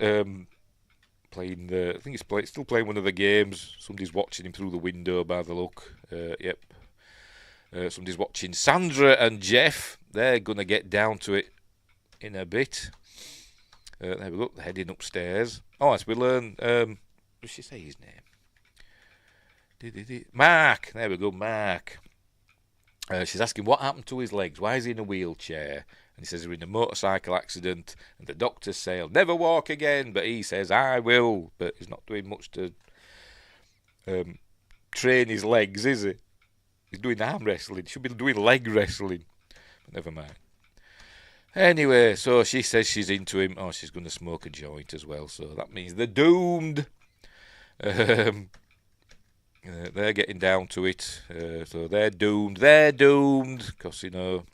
Playing I think he's still playing one of the games. Somebody's watching him through the window by the look. Yep. Somebody's watching Sandra and Jeff. They're going to get down to it in a bit. There we go. They're heading upstairs. Oh, as we learn... does she say his name? Mark. There we go, Mark. She's asking what happened to his legs. Why is he in a wheelchair? And he says he's in a motorcycle accident. And the doctors say he'll never walk again. But he says, I will. But he's not doing much to train his legs, is he? He's doing arm wrestling. Should be doing leg wrestling. But never mind. Anyway, so she says she's into him. Oh, she's going to smoke a joint as well. So that means they're doomed. They're getting down to it. So they're doomed. They're doomed. Because, can't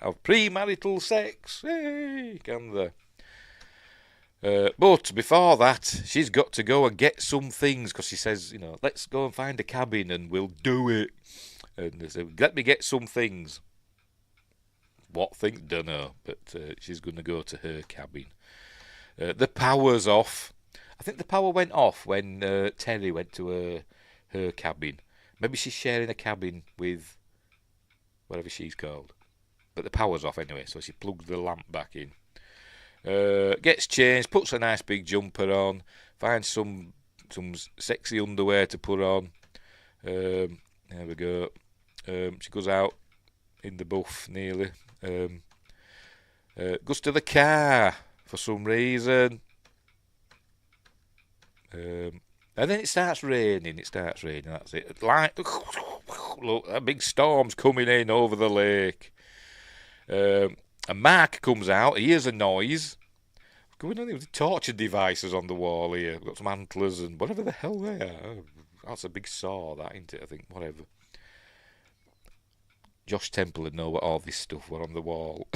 have premarital sex. Hey, can they? But before that, she's got to go and get some things. Because she says, let's go and find a cabin and we'll do it. And they say, let me get some things. What things? Don't know. But she's going to go to her cabin. The power's off. I think the power went off when Terry went to her cabin. Maybe she's sharing a cabin with whatever she's called. But the power's off anyway, so she plugs the lamp back in. Gets changed, puts a nice big jumper on, finds some sexy underwear to put on. There we go. She goes out in the buff nearly. Goes to the car for some reason. And then it starts raining. That's it. Like, look, a big storm's coming in over the lake. And Mark comes out. He hears a noise. What's going on here with the torture devices on the wall here? We've got some antlers and whatever the hell they are. That's a big saw, that, ain't it? I think, whatever. Josh Temple would know what all this stuff were on the wall.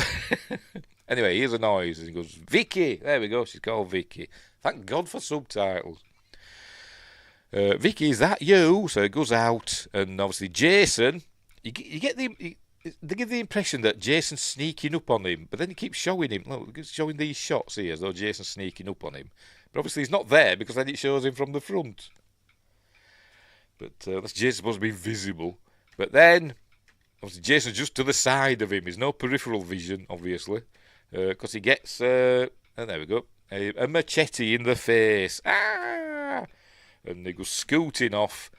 Anyway, he hears a noise and he goes, Vicky! There we go, she's called Vicky. Thank God for subtitles. Vicky, is that you? So he goes out, and obviously Jason, they give the impression that Jason's sneaking up on him, but then he keeps showing him, look, showing these shots here as though Jason's sneaking up on him. But obviously he's not there because then it shows him from the front. But that's Jason supposed to be invisible. But then, obviously Jason's just to the side of him. There's no peripheral vision, obviously, because he gets, and there we go, a machete in the face. Ah! And he goes scooting off.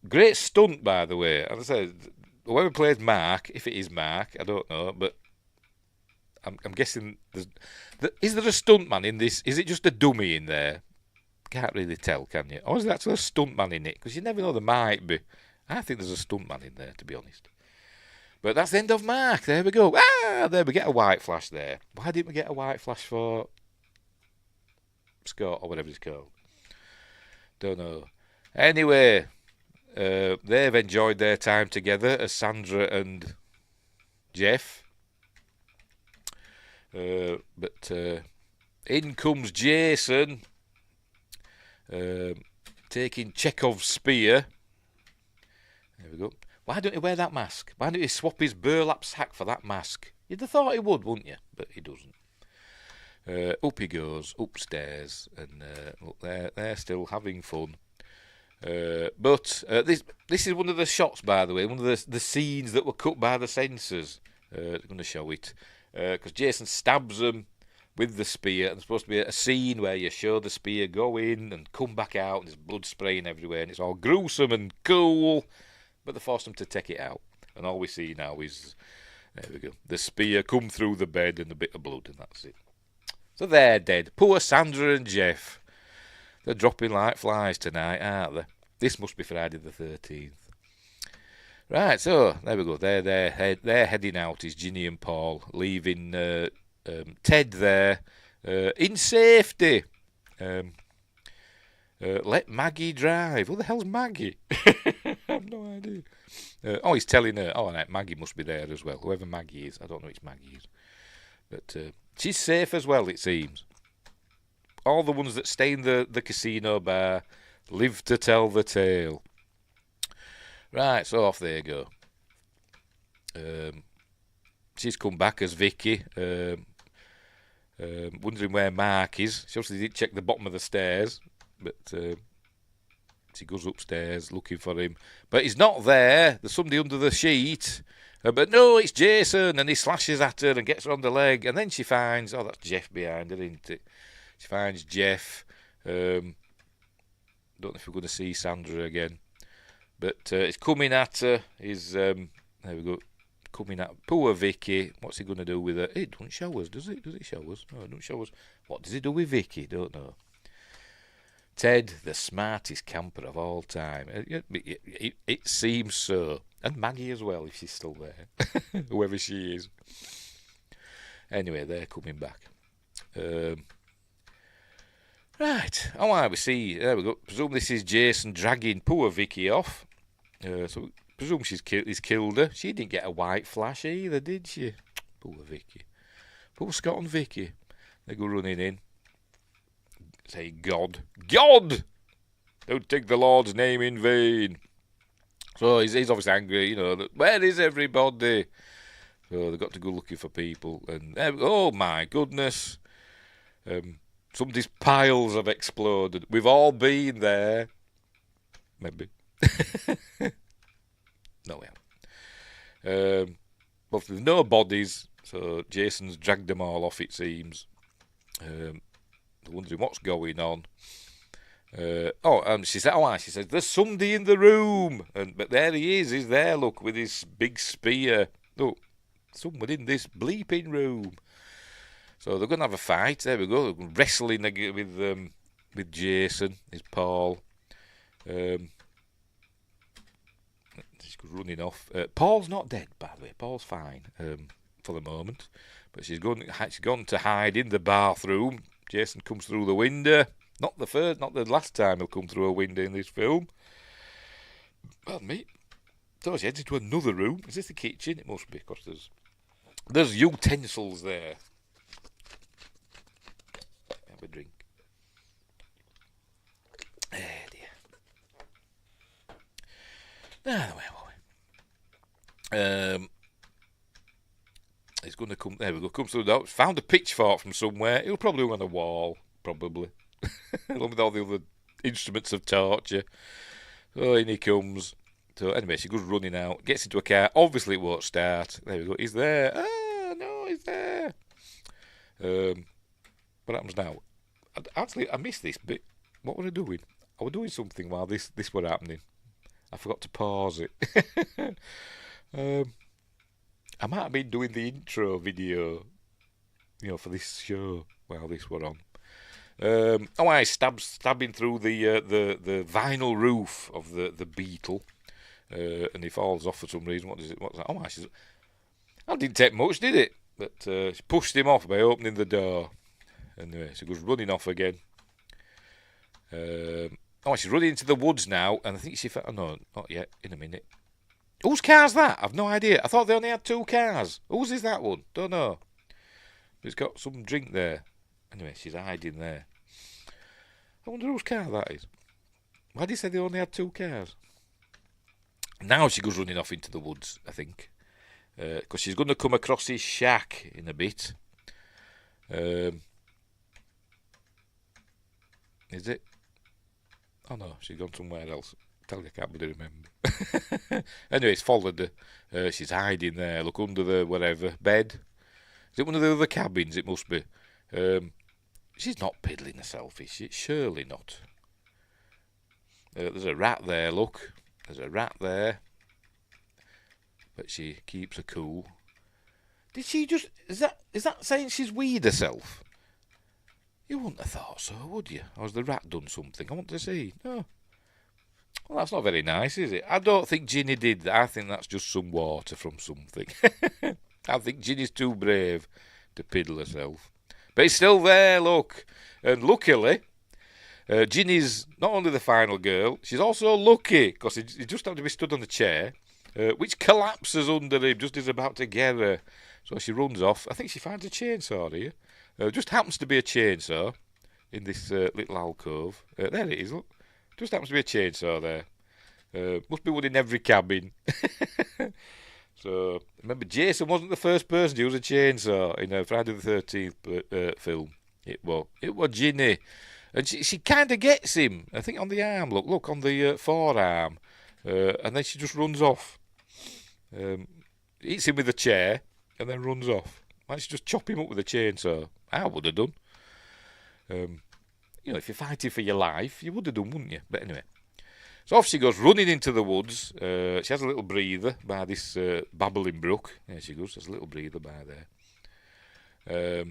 Great stunt, by the way. As I said, whoever plays Mark, if it is Mark, I don't know, but I'm guessing is there a stuntman in this? Is it just a dummy in there? Can't really tell, can you? Or is there actually a stuntman in it? Because you never know, there might be. I think there's a stuntman in there, to be honest. But that's the end of Mark. There we go. Ah, there we get a white flash there. Why didn't we get a white flash for Scott or whatever it's called? Don't know. Anyway, they've enjoyed their time together as Sandra and Jeff. But in comes Jason, taking Chekhov's spear. There we go. Why don't he wear that mask? Why don't he swap his burlap sack for that mask? You'd have thought he would, wouldn't you? But he doesn't. Up he goes, upstairs, and look, they're still having fun. But this is one of the shots, by the way, one of the scenes that were cut by the censors. They're going to show it. Because Jason stabs them with the spear, and there's supposed to be a scene where you show the spear go in and come back out, and there's blood spraying everywhere, and it's all gruesome and cool, but they forced them to take it out. And all we see now is, there we go, the spear come through the bed and a bit of blood, and that's it. So they're dead. Poor Sandra and Jeff. They're dropping like flies tonight, aren't they? This must be Friday the 13th. Right, so there we go. They're heading out. Is Ginny and Paul leaving Ted there in safety? Let Maggie drive. Who the hell's Maggie? I have no idea. He's telling her. Oh, right, Maggie must be there as well. Whoever Maggie is, I don't know which Maggie is, but she's safe as well, it seems. All the ones that stay in the casino bar live to tell the tale. Right, so off they go. She's come back as Vicky, wondering where Mark is. She obviously didn't check the bottom of the stairs, but she goes upstairs looking for him. But he's not there. There's somebody under the sheet. But no, it's Jason, and he slashes at her and gets her on the leg. And then she finds, that's Jeff behind her, isn't it? She finds Jeff. Don't know if we're going to see Sandra again. But it's coming at her. There we go. Coming at poor Vicky. What's he going to do with her? It doesn't show us, does it? Does it show us? No, it doesn't show us. What does he do with Vicky? Don't know. Ted, the smartest camper of all time. It seems so. And Maggie as well, if she's still there. Whoever she is. Anyway, they're coming back. Right. Oh, we see. There we go. Presume this is Jason dragging poor Vicky off. So presume he's killed her. She didn't get a white flash either, did she? Poor Vicky. Poor Scott and Vicky. They go running in. Say, God. God! Don't take the Lord's name in vain. So he's obviously angry, where is everybody? So they've got to go looking for people. And oh my goodness. Somebody's piles have exploded. We've all been there. Maybe. No, we haven't. Well, there's no bodies, so Jason's dragged them all off, it seems. They're wondering what's going on. And she says, there's somebody in the room. But there he is, he's there, look, with his big spear. Look, someone in this bleeping room. So they're going to have a fight. There we go, wrestling with Jason, is Paul. She's running off. Paul's not dead, by the way. Paul's fine for the moment. But she's gone to hide in the bathroom. Jason comes through the window. Not the last time he'll come through a window in this film. Pardon me. So she heads into another room. Is this the kitchen? It must be, because there's utensils there. Have a drink. Dear. Now, where were we? He's going to come. There we go. Comes through the door. Found a pitchfork from somewhere. It'll probably hang on the wall. Probably. Along with all the other instruments of torture. So in he comes. So anyway, she goes running out. Gets into a car. Obviously it won't start. There we go. He's there. Ah, no, he's there. What happens now? I missed this bit. What were I doing? I was doing something while this was happening. I forgot to pause it. I might have been doing the intro video, for this show while this were on. I stabbing through the vinyl roof of the Beetle, and he falls off for some reason. What is it? What's that? That didn't take much, did it? But she pushed him off by opening the door. Anyway, she goes running off again. She's running into the woods now, and I think she found... Oh, no, not yet. In a minute. Whose car's that? I've no idea. I thought they only had 2 cars. Whose is that one? Don't know. It's got some drink there. Anyway, she's hiding there. I wonder whose car that is. Why did he say they only had 2 cars? Now she goes running off into the woods, I think. Because she's going to come across his shack in a bit. Is it? Oh no, she's gone somewhere else. I can't really remember. Anyway, it's followed her. She's hiding there. Look, under the whatever bed. Is it one of the other cabins? It must be. She's not piddling herself, is she? Surely not. There's a rat there, look. There's a rat there. But she keeps her cool. Did she just... Is that saying she's weed herself? You wouldn't have thought so, would you? Or has the rat done something? I want to see. No. Well, that's not very nice, is it? I don't think Ginny did that. I think that's just some water from something. I think Ginny's too brave to piddle herself. But it's still there, look. And luckily, Ginny's not only the final girl, she's also lucky, because he just had to be stood on the chair, which collapses under him just as he's about to get her. So she runs off. I think she finds a chainsaw here. Just happens to be a chainsaw in this little alcove. There it is, look. Just happens to be a chainsaw there. Must be one in every cabin. So, remember, Jason wasn't the first person to use a chainsaw in a Friday the 13th film. It was Ginny. And she kind of gets him, I think, on the arm. Look, on the forearm. And then she just runs off. Hits him with a chair and then runs off. Why don't you just chop him up with a chainsaw? I would have done. If you're fighting for your life, you would have done, wouldn't you? But anyway. So off she goes, running into the woods. She has a little breather by this babbling brook. There she goes, there's a little breather by there.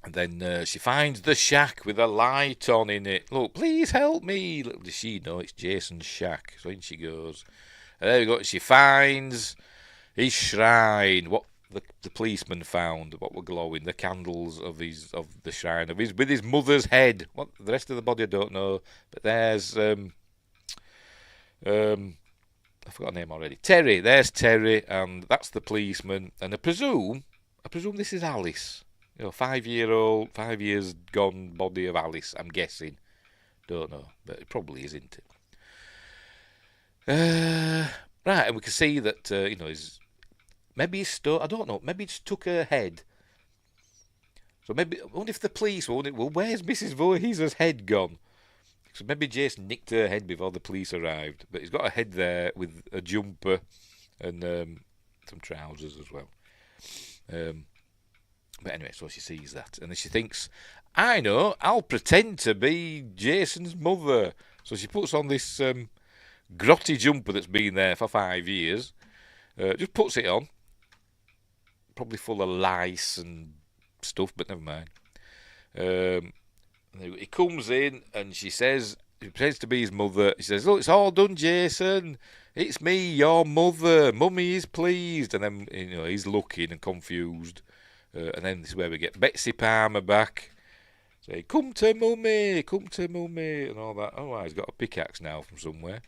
And then she finds the shack with a light on in it. Look, please help me. Little does she know it's Jason's shack. So in she goes. And there we go. She finds his shrine. What the policeman found. What were glowing. The candles of the shrine with his mother's head. What the rest of the body I don't know. But there's I forgot her name already. Terry. There's Terry, and that's the policeman. And I presume this is Alice. 5-year-old, 5 years gone body of Alice, I'm guessing. Don't know, but it probably isn't it. Right, and we can see that, maybe he's I don't know, maybe he's took her head. So maybe, I wonder if the police won't. Well, where's Mrs. Voorheeser's head gone? So maybe Jason nicked her head before the police arrived. But he's got a head there with a jumper and some trousers as well. But anyway, so she sees that. And then she thinks, I know, I'll pretend to be Jason's mother. So she puts on this grotty jumper that's been there for 5 years. Just puts it on. Probably full of lice and stuff, but never mind. He comes in and she says, he pretends to be his mother. She says, look, it's all done, Jason. It's me, your mother. Mummy is pleased. And then, he's looking and confused. And then this is where we get Betsy Palmer back. Say, come to mummy, and all that. Oh, he's got a pickaxe now from somewhere.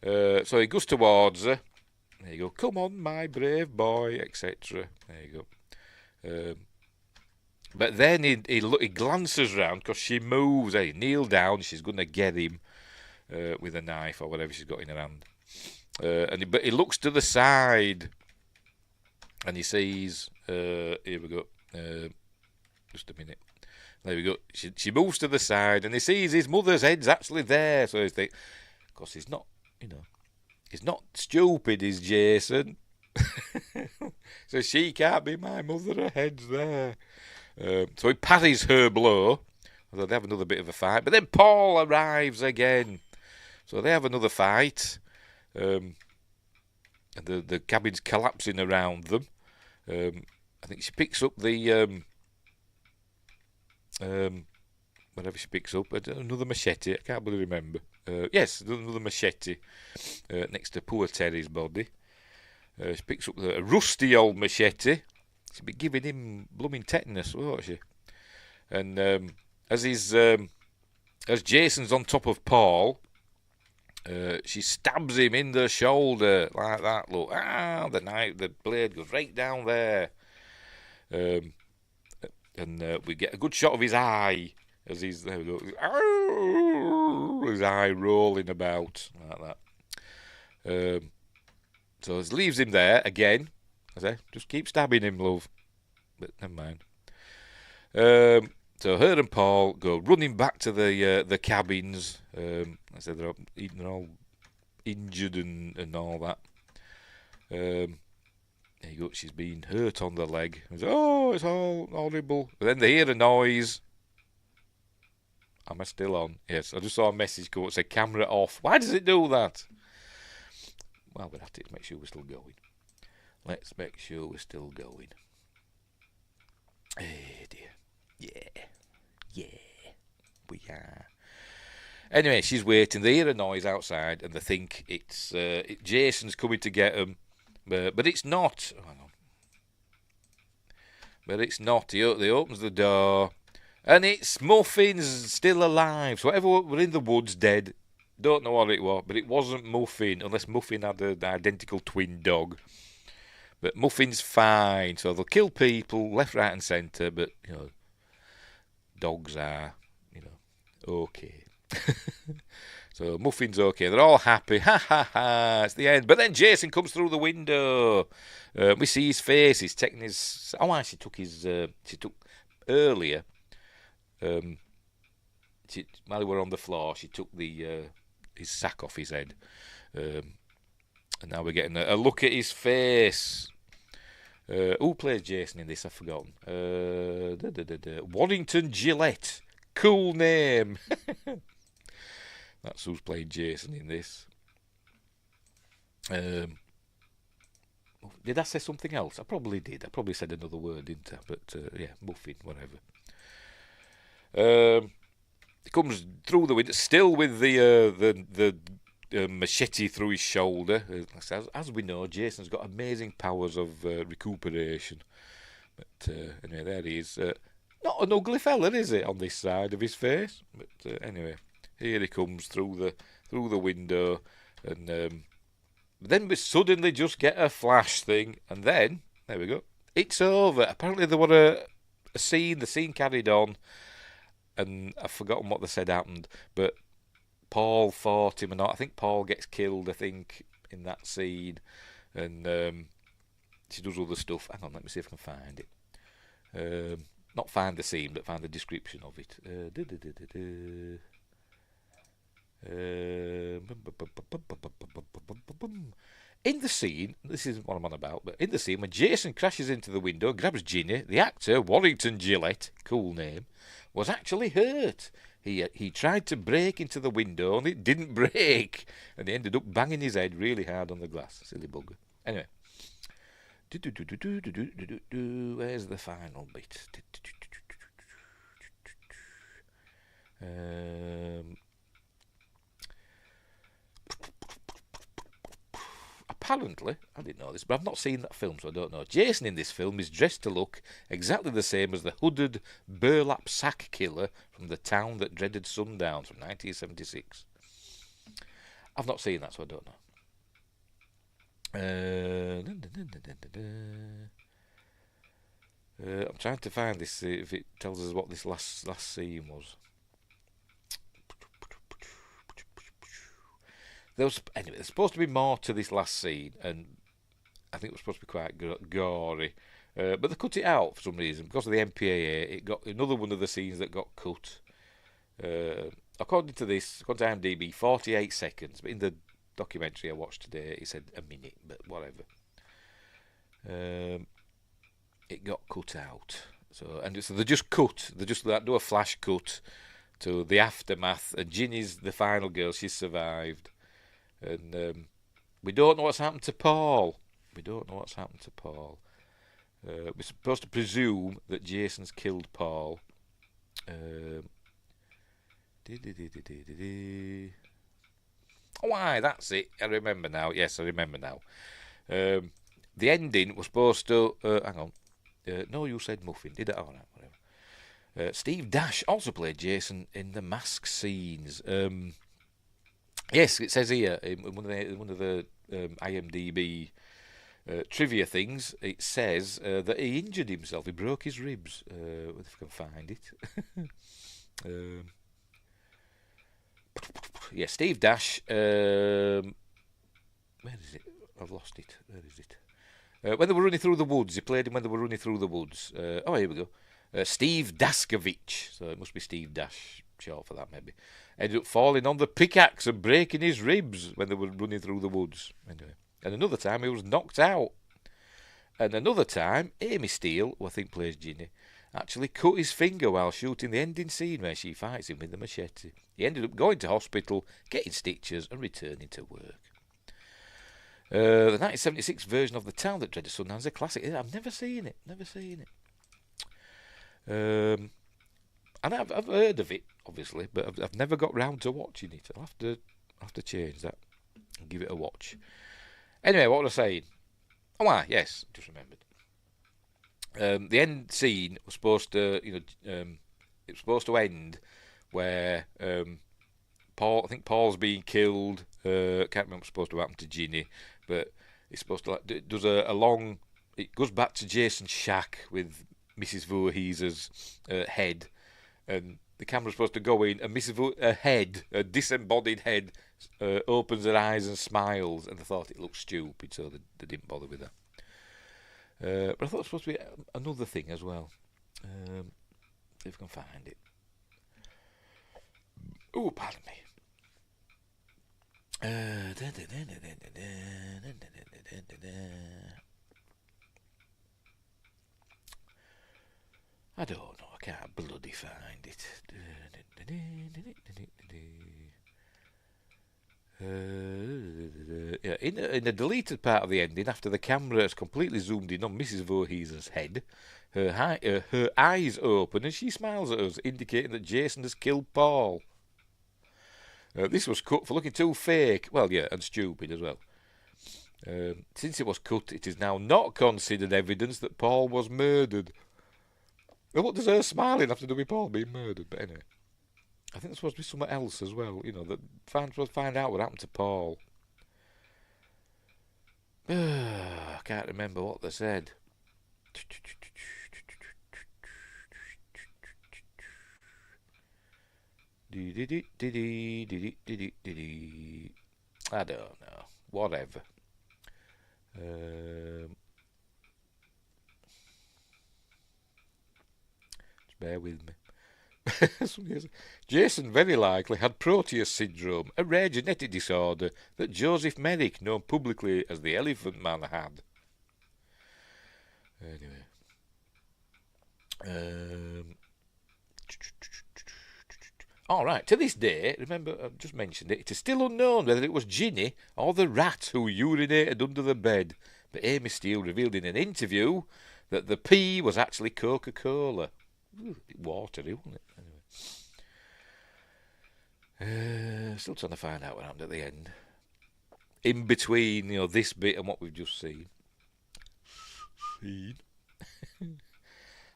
So he goes towards her. There you go. Come on, my brave boy, etc. There you go. But then he glances round because she moves. He kneel down. She's going to get him with a knife or whatever she's got in her hand. But he looks to the side and he sees. Here we go. Just a minute. There we go. She moves to the side and he sees his mother's head's actually there. So he thinks, of course, he's not. He's not stupid, is Jason. So she can't be my mother. Her head's there. So he parries her blow. Although they have another bit of a fight. But then Paul arrives again. So they have another fight. And the cabin's collapsing around them. I think she picks up the... whatever she picks up. Another machete. I can't really remember. Yes, another machete next to poor Terry's body. She picks up a rusty old machete. She'll be giving him blooming tetanus, won't she? And as Jason's on top of Paul, she stabs him in the shoulder like that. Look, the blade goes right down there, and we get a good shot of his eye as he's there. We go, his eye rolling about like that. So it leaves him there again. I say, just keep stabbing him, love. But never mind. So her and Paul go running back to the cabins. I said they're all injured and all that. There you go. She's been hurt on the leg. It's all horrible. But then they hear a noise. Am I still on? Yes. I just saw a message go. It said camera off. Why does it do that? Well, we'll have to make sure we're still going. Let's make sure we're still going. Hey dear. Yeah. We are. Anyway, she's waiting. They hear a noise outside and they think it's Jason's coming to get them. But it's not. Oh, hang on. But it's not. He opens the door and it's Muffin's still alive. So whatever were in the woods dead. Don't know what it was, but it wasn't Muffin, unless Muffin had an identical twin dog. But Muffin's fine, so they'll kill people left, right, and centre. But dogs are, okay. So Muffin's okay. They're all happy. Ha ha ha! It's the end. But then Jason comes through the window. We see his face. He's taking his. Oh, she took his. She took earlier. While they were on the floor, she took his sack off his head. And now we're getting a look at his face. Who plays Jason in this? I've forgotten. Waddington Gillette. Cool name. That's who's playing Jason in this. Did I say something else? I probably did. I probably said another word, didn't I? But yeah, Muffin, whatever. He comes through the window, still with the machete through his shoulder. As we know, Jason's got amazing powers of recuperation. But anyway, there he is. Not an ugly fella, is it, on this side of his face? But anyway, here he comes through the window, and then we suddenly just get a flash thing, and then there we go. It's over. Apparently there were a scene. The scene carried on. And I've forgotten what they said happened, but Paul fought him or not. I think Paul gets killed, in that scene. And she does other stuff. Hang on, let me see if I can find it. not find the scene, but find the description of it. In the scene, this isn't what I'm on about, but in the scene when Jason crashes into the window, grabs Ginny, the actor, Warrington Gillette, cool name, was actually hurt. He tried to break into the window and it didn't break, and he ended up banging his head really hard on the glass. Silly bugger. Anyway. Where's the final bit? Apparently, I didn't know this, but I've not seen that film, so I don't know. Jason in this film is dressed to look exactly the same as the hooded burlap sack killer from The Town That Dreaded Sundowns from 1976. I've not seen that, so I don't know. I'm trying to find this, if it tells us what this last scene was. There's supposed to be more to this last scene, and I think it was supposed to be quite gory, but they cut it out for some reason because of the MPAA. It got another one of the scenes that got cut. According to IMDb, 48 seconds, but in the documentary I watched today, it said a minute, but whatever. It got cut out. So they just cut. They just do a flash cut to the aftermath. And Ginny's the final girl. She's survived, and we don't know what's happened to Paul. We're supposed to presume that Jason's killed Paul. Why, that's it. I remember now. Yes, I remember now. The ending was supposed to... hang on. No, you said Muffin. Did it? Oh, no, whatever. Steve Dash also played Jason in the mask scenes. Yes, it says here, in one of the IMDb trivia things, it says that he injured himself. He broke his ribs. If I can find it. Yeah, Steve Dash. Where is it? I've lost it. Where is it? When they were running through the woods, he played him when they were running through the woods. Oh, here we go. Steve Daskovich. So it must be Steve Dash, short for that maybe. Ended up falling on the pickaxe and breaking his ribs when they were running through the woods. Anyway. And another time he was knocked out. And another time, Amy Steele, who I think plays Ginny, actually cut his finger while shooting the ending scene where she fights him with the machete. He ended up going to hospital, getting stitches, and returning to work. The 1976 version of The Town That Dreaded Sundowns is a classic. I've never seen it. And I've heard of it, obviously, but I've never got round to watching it. I'll have to change that and give it a watch. Anyway, what was I saying? Oh, yes, just remembered. The end scene was supposed to, it was supposed to end where I think Paul's being killed. Can't remember what's supposed to happen to Ginny, but it's supposed to it goes back to Jason's shack with Mrs. Voorheese's head, and the camera's supposed to go in, and a disembodied head, opens her eyes and smiles, and they thought it looked stupid, so they didn't bother with that. But I thought it was supposed to be another thing as well. See if I can find it. Oh, pardon me. I don't know. I can't bloody find it. Yeah, in a deleted part of the ending, after the camera has completely zoomed in on Mrs. Voorheese's head, her eyes open and she smiles at us, indicating that Jason has killed Paul. This was cut for looking too fake. Well, yeah, and stupid as well. Since it was cut, it is now not considered evidence that Paul was murdered. Well, what does her smiling have to do with Paul being murdered? But anyway, I think there's supposed to be something else as well. That find out what happened to Paul. I can't remember what they said. I don't know. Whatever. bear with me. Jason very likely had Proteus syndrome, a rare genetic disorder that Joseph Merrick, known publicly as the Elephant Man, had. Anyway. Alright, to this day, remember I've just mentioned it, it is still unknown whether it was Ginny or the rat who urinated under the bed, but Amy Steele revealed in an interview that the pee was actually Coca-Cola. Ooh, a bit watery, wasn't it? Still trying to find out what happened at the end. In between, this bit and what we've just seen.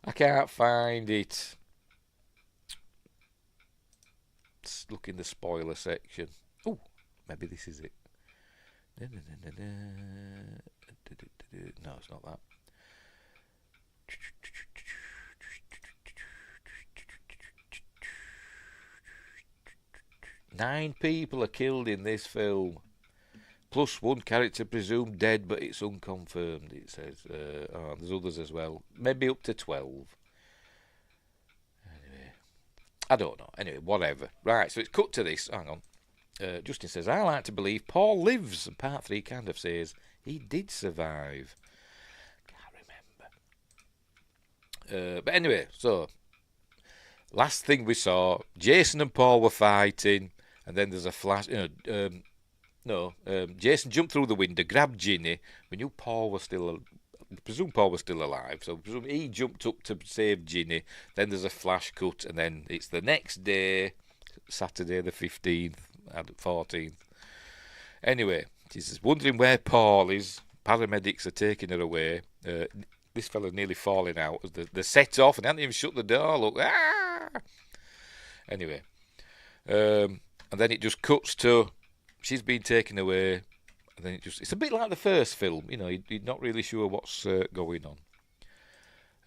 I can't find it. Let's look in the spoiler section. Oh, maybe this is it. No, it's not that. Nine people are killed in this film, plus one character presumed dead, but it's unconfirmed. It says, there's others as well, maybe up to 12. Anyway, I don't know. Anyway, whatever. Right, so it's cut to this. Hang on. Justin says, I like to believe Paul lives, and part 3 kind of says he did survive. Can't remember. But anyway, so last thing we saw, Jason and Paul were fighting. And then there's a flash. Jason jumped through the window, grabbed Ginny. We knew Paul was still. Presume Paul was still alive, so presume he jumped up to save Ginny. Then there's a flash cut, and then it's the next day, Saturday the 15th, 14th. Anyway, she's wondering where Paul is. Paramedics are taking her away. This fella's nearly falling out. They're set off, and they hadn't even shut the door. Look, Anyway. And then it just cuts to she's been taken away, and then it's a bit like the first film, you're not really sure what's going on.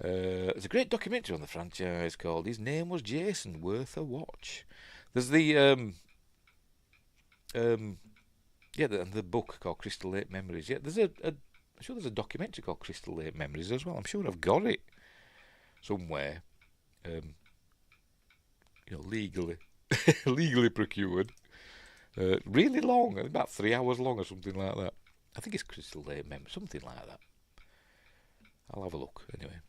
There's a great documentary on the franchise called His Name Was Jason, worth a watch. There's the the book called Crystal Lake Memories. Yeah, I'm sure there's a documentary called Crystal Lake Memories as well. I'm sure I've got it somewhere. Legally. Legally procured. Really long, about 3 hours long or something like that. I think it's Crystal Lake Memory, something like that. I'll have a look anyway.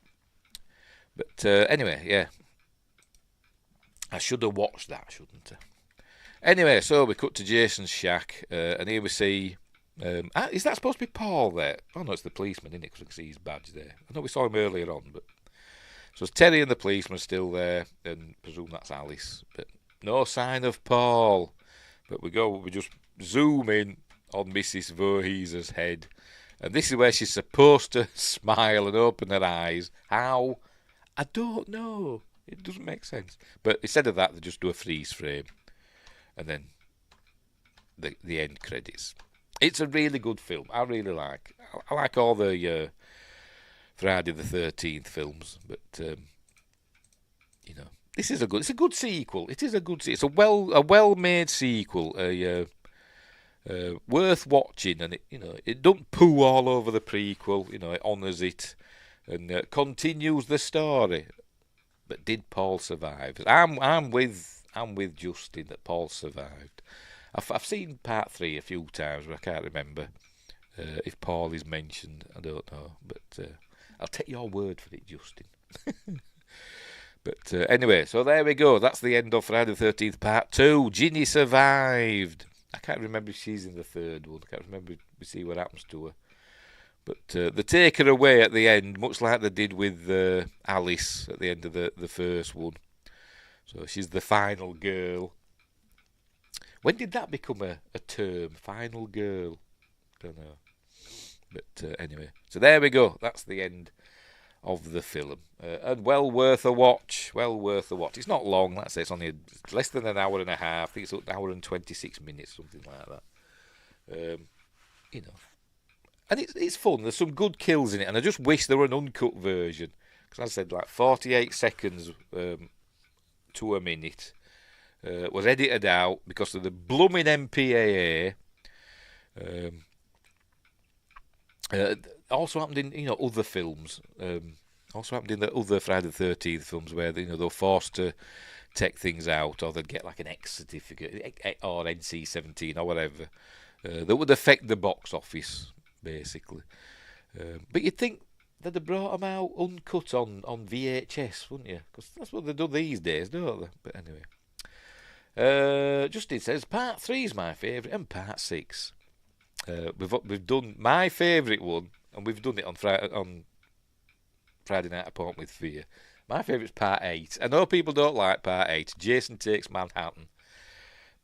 But anyway, yeah. I should have watched that, shouldn't I? Anyway, so we cut to Jason's shack, and here we see. Is that supposed to be Paul there? Oh no, it's the policeman, isn't it? Because I can see his badge there. I know we saw him earlier on, but so it's Terry and the policeman still there, and presume that's Alice, but. No sign of Paul, but we just zoom in on Mrs. Voorheese's head, and this is where she's supposed to smile and open her eyes. How? I don't know. It doesn't make sense. But instead of that, they just do a freeze frame, and then the end credits. It's a really good film. I really like. I like all the Friday the 13th films, but This is it's a good sequel. It is a good sequel. It's a well-made sequel, worth watching, and it don't poo all over the prequel. It honours it and continues the story. But did Paul survive? I'm with Justin that Paul survived. I've seen part 3 a few times, but I can't remember if Paul is mentioned. I don't know, but I'll take your word for it, Justin. But anyway, so there we go. That's the end of Friday the 13th Part 2. Ginny survived. I can't remember if she's in the third one. I can't remember if we see what happens to her. But they take her away at the end, much like they did with Alice at the end of the first one. So she's the final girl. When did that become a term? Final girl? Don't know. But anyway, so there we go. That's the end of the film, and well worth a watch. Well worth a watch. It's not long. That's it. It's only less than an hour and a half. I think it's an hour and 26 minutes, something like that. And it's fun. There's some good kills in it, and I just wish there were an uncut version, because I said like 48 seconds to a minute was edited out because of the blooming MPAA. Also happened in other films. Also happened in the other Friday the 13th films where they're forced to take things out, or they'd get like an X certificate or NC-17 or whatever that would affect the box office basically. But you'd think they'd have brought them out uncut on VHS, wouldn't you? Because that's what they do these days, don't they? But anyway. Justin says part 3 is my favourite and part 6. We've done my favourite one, and we've done it on Friday Night Appointment with Fear. My favourite's part 8. I know people don't like part 8. Jason Takes Manhattan.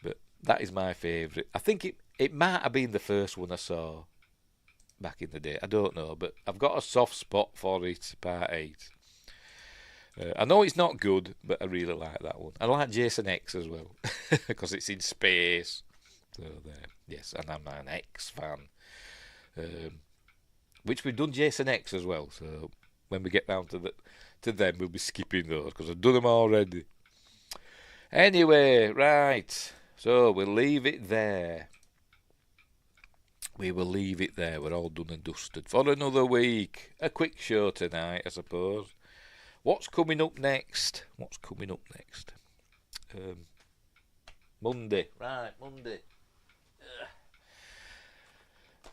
But that is my favourite. I think it might have been the first one I saw back in the day. I don't know, but I've got a soft spot for it, part 8. I know it's not good, but I really like that one. I like Jason X as well, because it's in space. So there, yes, and I'm an X fan. Which we've done Jason X as well, so when we get down to them, we'll be skipping those, because I've done them already. Anyway, right, so we'll leave it there. We will leave it there. We're all done and dusted for another week. A quick show tonight, I suppose. What's coming up next? Monday. Right, Monday.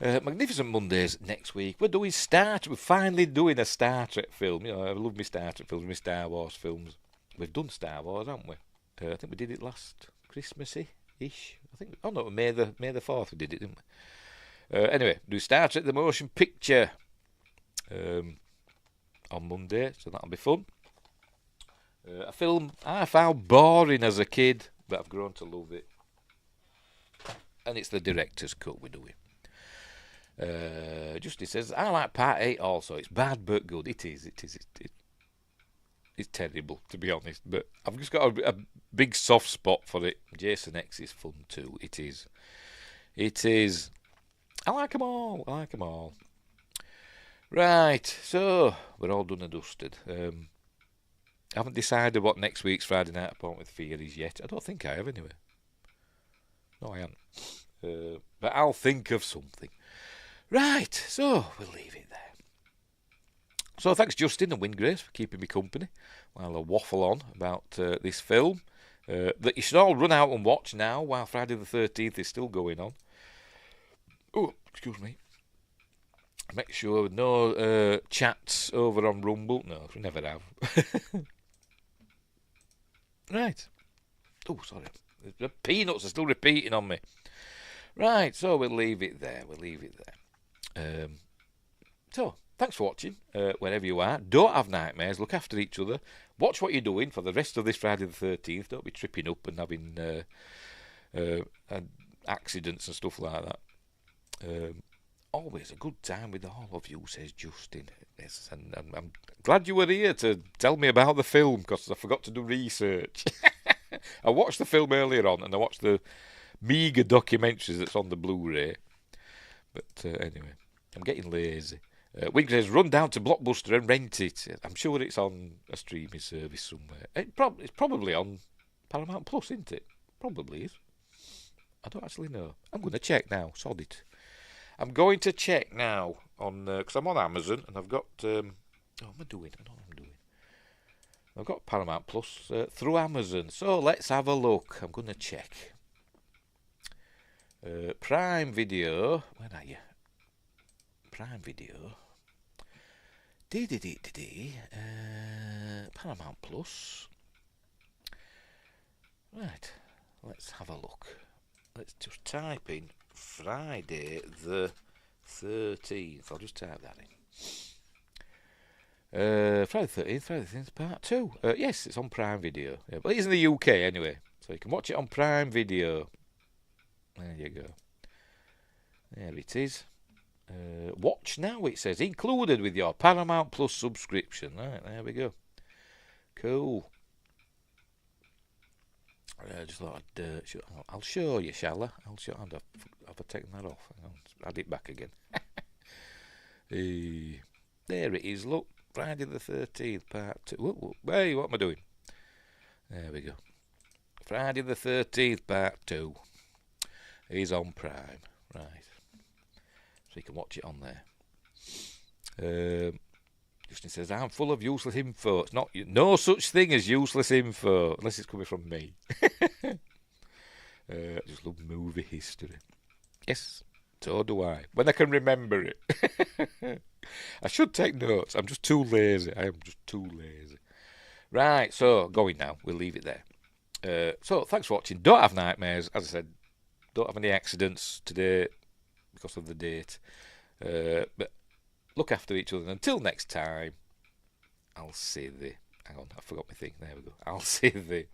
Magnificent Mondays next week. We're finally doing a Star Trek film. I love my Star Trek films, my Star Wars films. We've done Star Wars, haven't we? I think we did it last Christmassy-ish. May the 4th we did it, didn't we? Anyway, do Star Trek the Motion Picture on Monday, so that'll be fun. A film I found boring as a kid, but I've grown to love it. And it's the director's cut we're doing. Justin says, I like part 8 also. It's bad but good. It is. It's terrible, to be honest. But I've just got a big soft spot for it. Jason X is fun too. It is. I like them all. Right, so we're all done and dusted. I haven't decided what next week's Friday Night Appointment with Fear is yet. I don't think I have anyway. No, I haven't. But I'll think of something. Right, so we'll leave it there. So thanks Justin and Windgrace for keeping me company while I waffle on about this film that you should all run out and watch now while Friday the 13th is still going on. Oh, excuse me. Make sure no chats over on Rumble. No, we never have. Right. Oh, sorry. The peanuts are still repeating on me. Right, so we'll leave it there. So, thanks for watching, wherever you are. Don't have nightmares. Look after each other. Watch what you're doing for the rest of this Friday the 13th. Don't be tripping up and having accidents and stuff like that. Always a good time with all of you, says Justin. Yes, and I'm glad you were here to tell me about the film, because I forgot to do research. I watched the film earlier on, and I watched the meagre documentaries that's on the Blu-ray. But anyway, I'm getting lazy. Wig says, run down to Blockbuster and rent it. I'm sure it's on a streaming service somewhere. It's probably on Paramount Plus, isn't it? Probably is. I don't actually know. I'm going to check now. Sod it. I'm going to check now on because I'm on Amazon and I've got. What am I doing? I don't know what I'm doing. I've got Paramount Plus through Amazon. So let's have a look. I'm going to check. Prime Video. Where are you? Prime Video. Paramount Plus. Right. Let's have a look. Let's just type in Friday the 13th. I'll just type that in. Friday the 13th, part 2. Yes, it's on Prime Video. Yeah, but it's in the UK anyway. So you can watch it on Prime Video. There you go. There it is. Watch now, it says. Included with your Paramount Plus subscription. Right, there we go. Cool. I just thought I'll show you, shall I? Have I taken that off? I'll add it back again. There it is, look. Friday the 13th, part 2. Whoa. Hey, what am I doing? There we go. Friday the 13th, part 2 is on Prime. Right. So you can watch it on there. Justin says, I'm full of useless info. It's not no such thing as useless info, unless it's coming from me. I just love movie history. Yes, so do I. When I can remember it. I should take notes. I'm just too lazy. I am just too lazy. Right, so going now. We'll leave it there. So thanks for watching. Don't have nightmares. As I said, don't have any accidents today because of the date. But look after each other. Until next time, I'll say the. Hang on, I forgot my thing. There we go. I'll say the.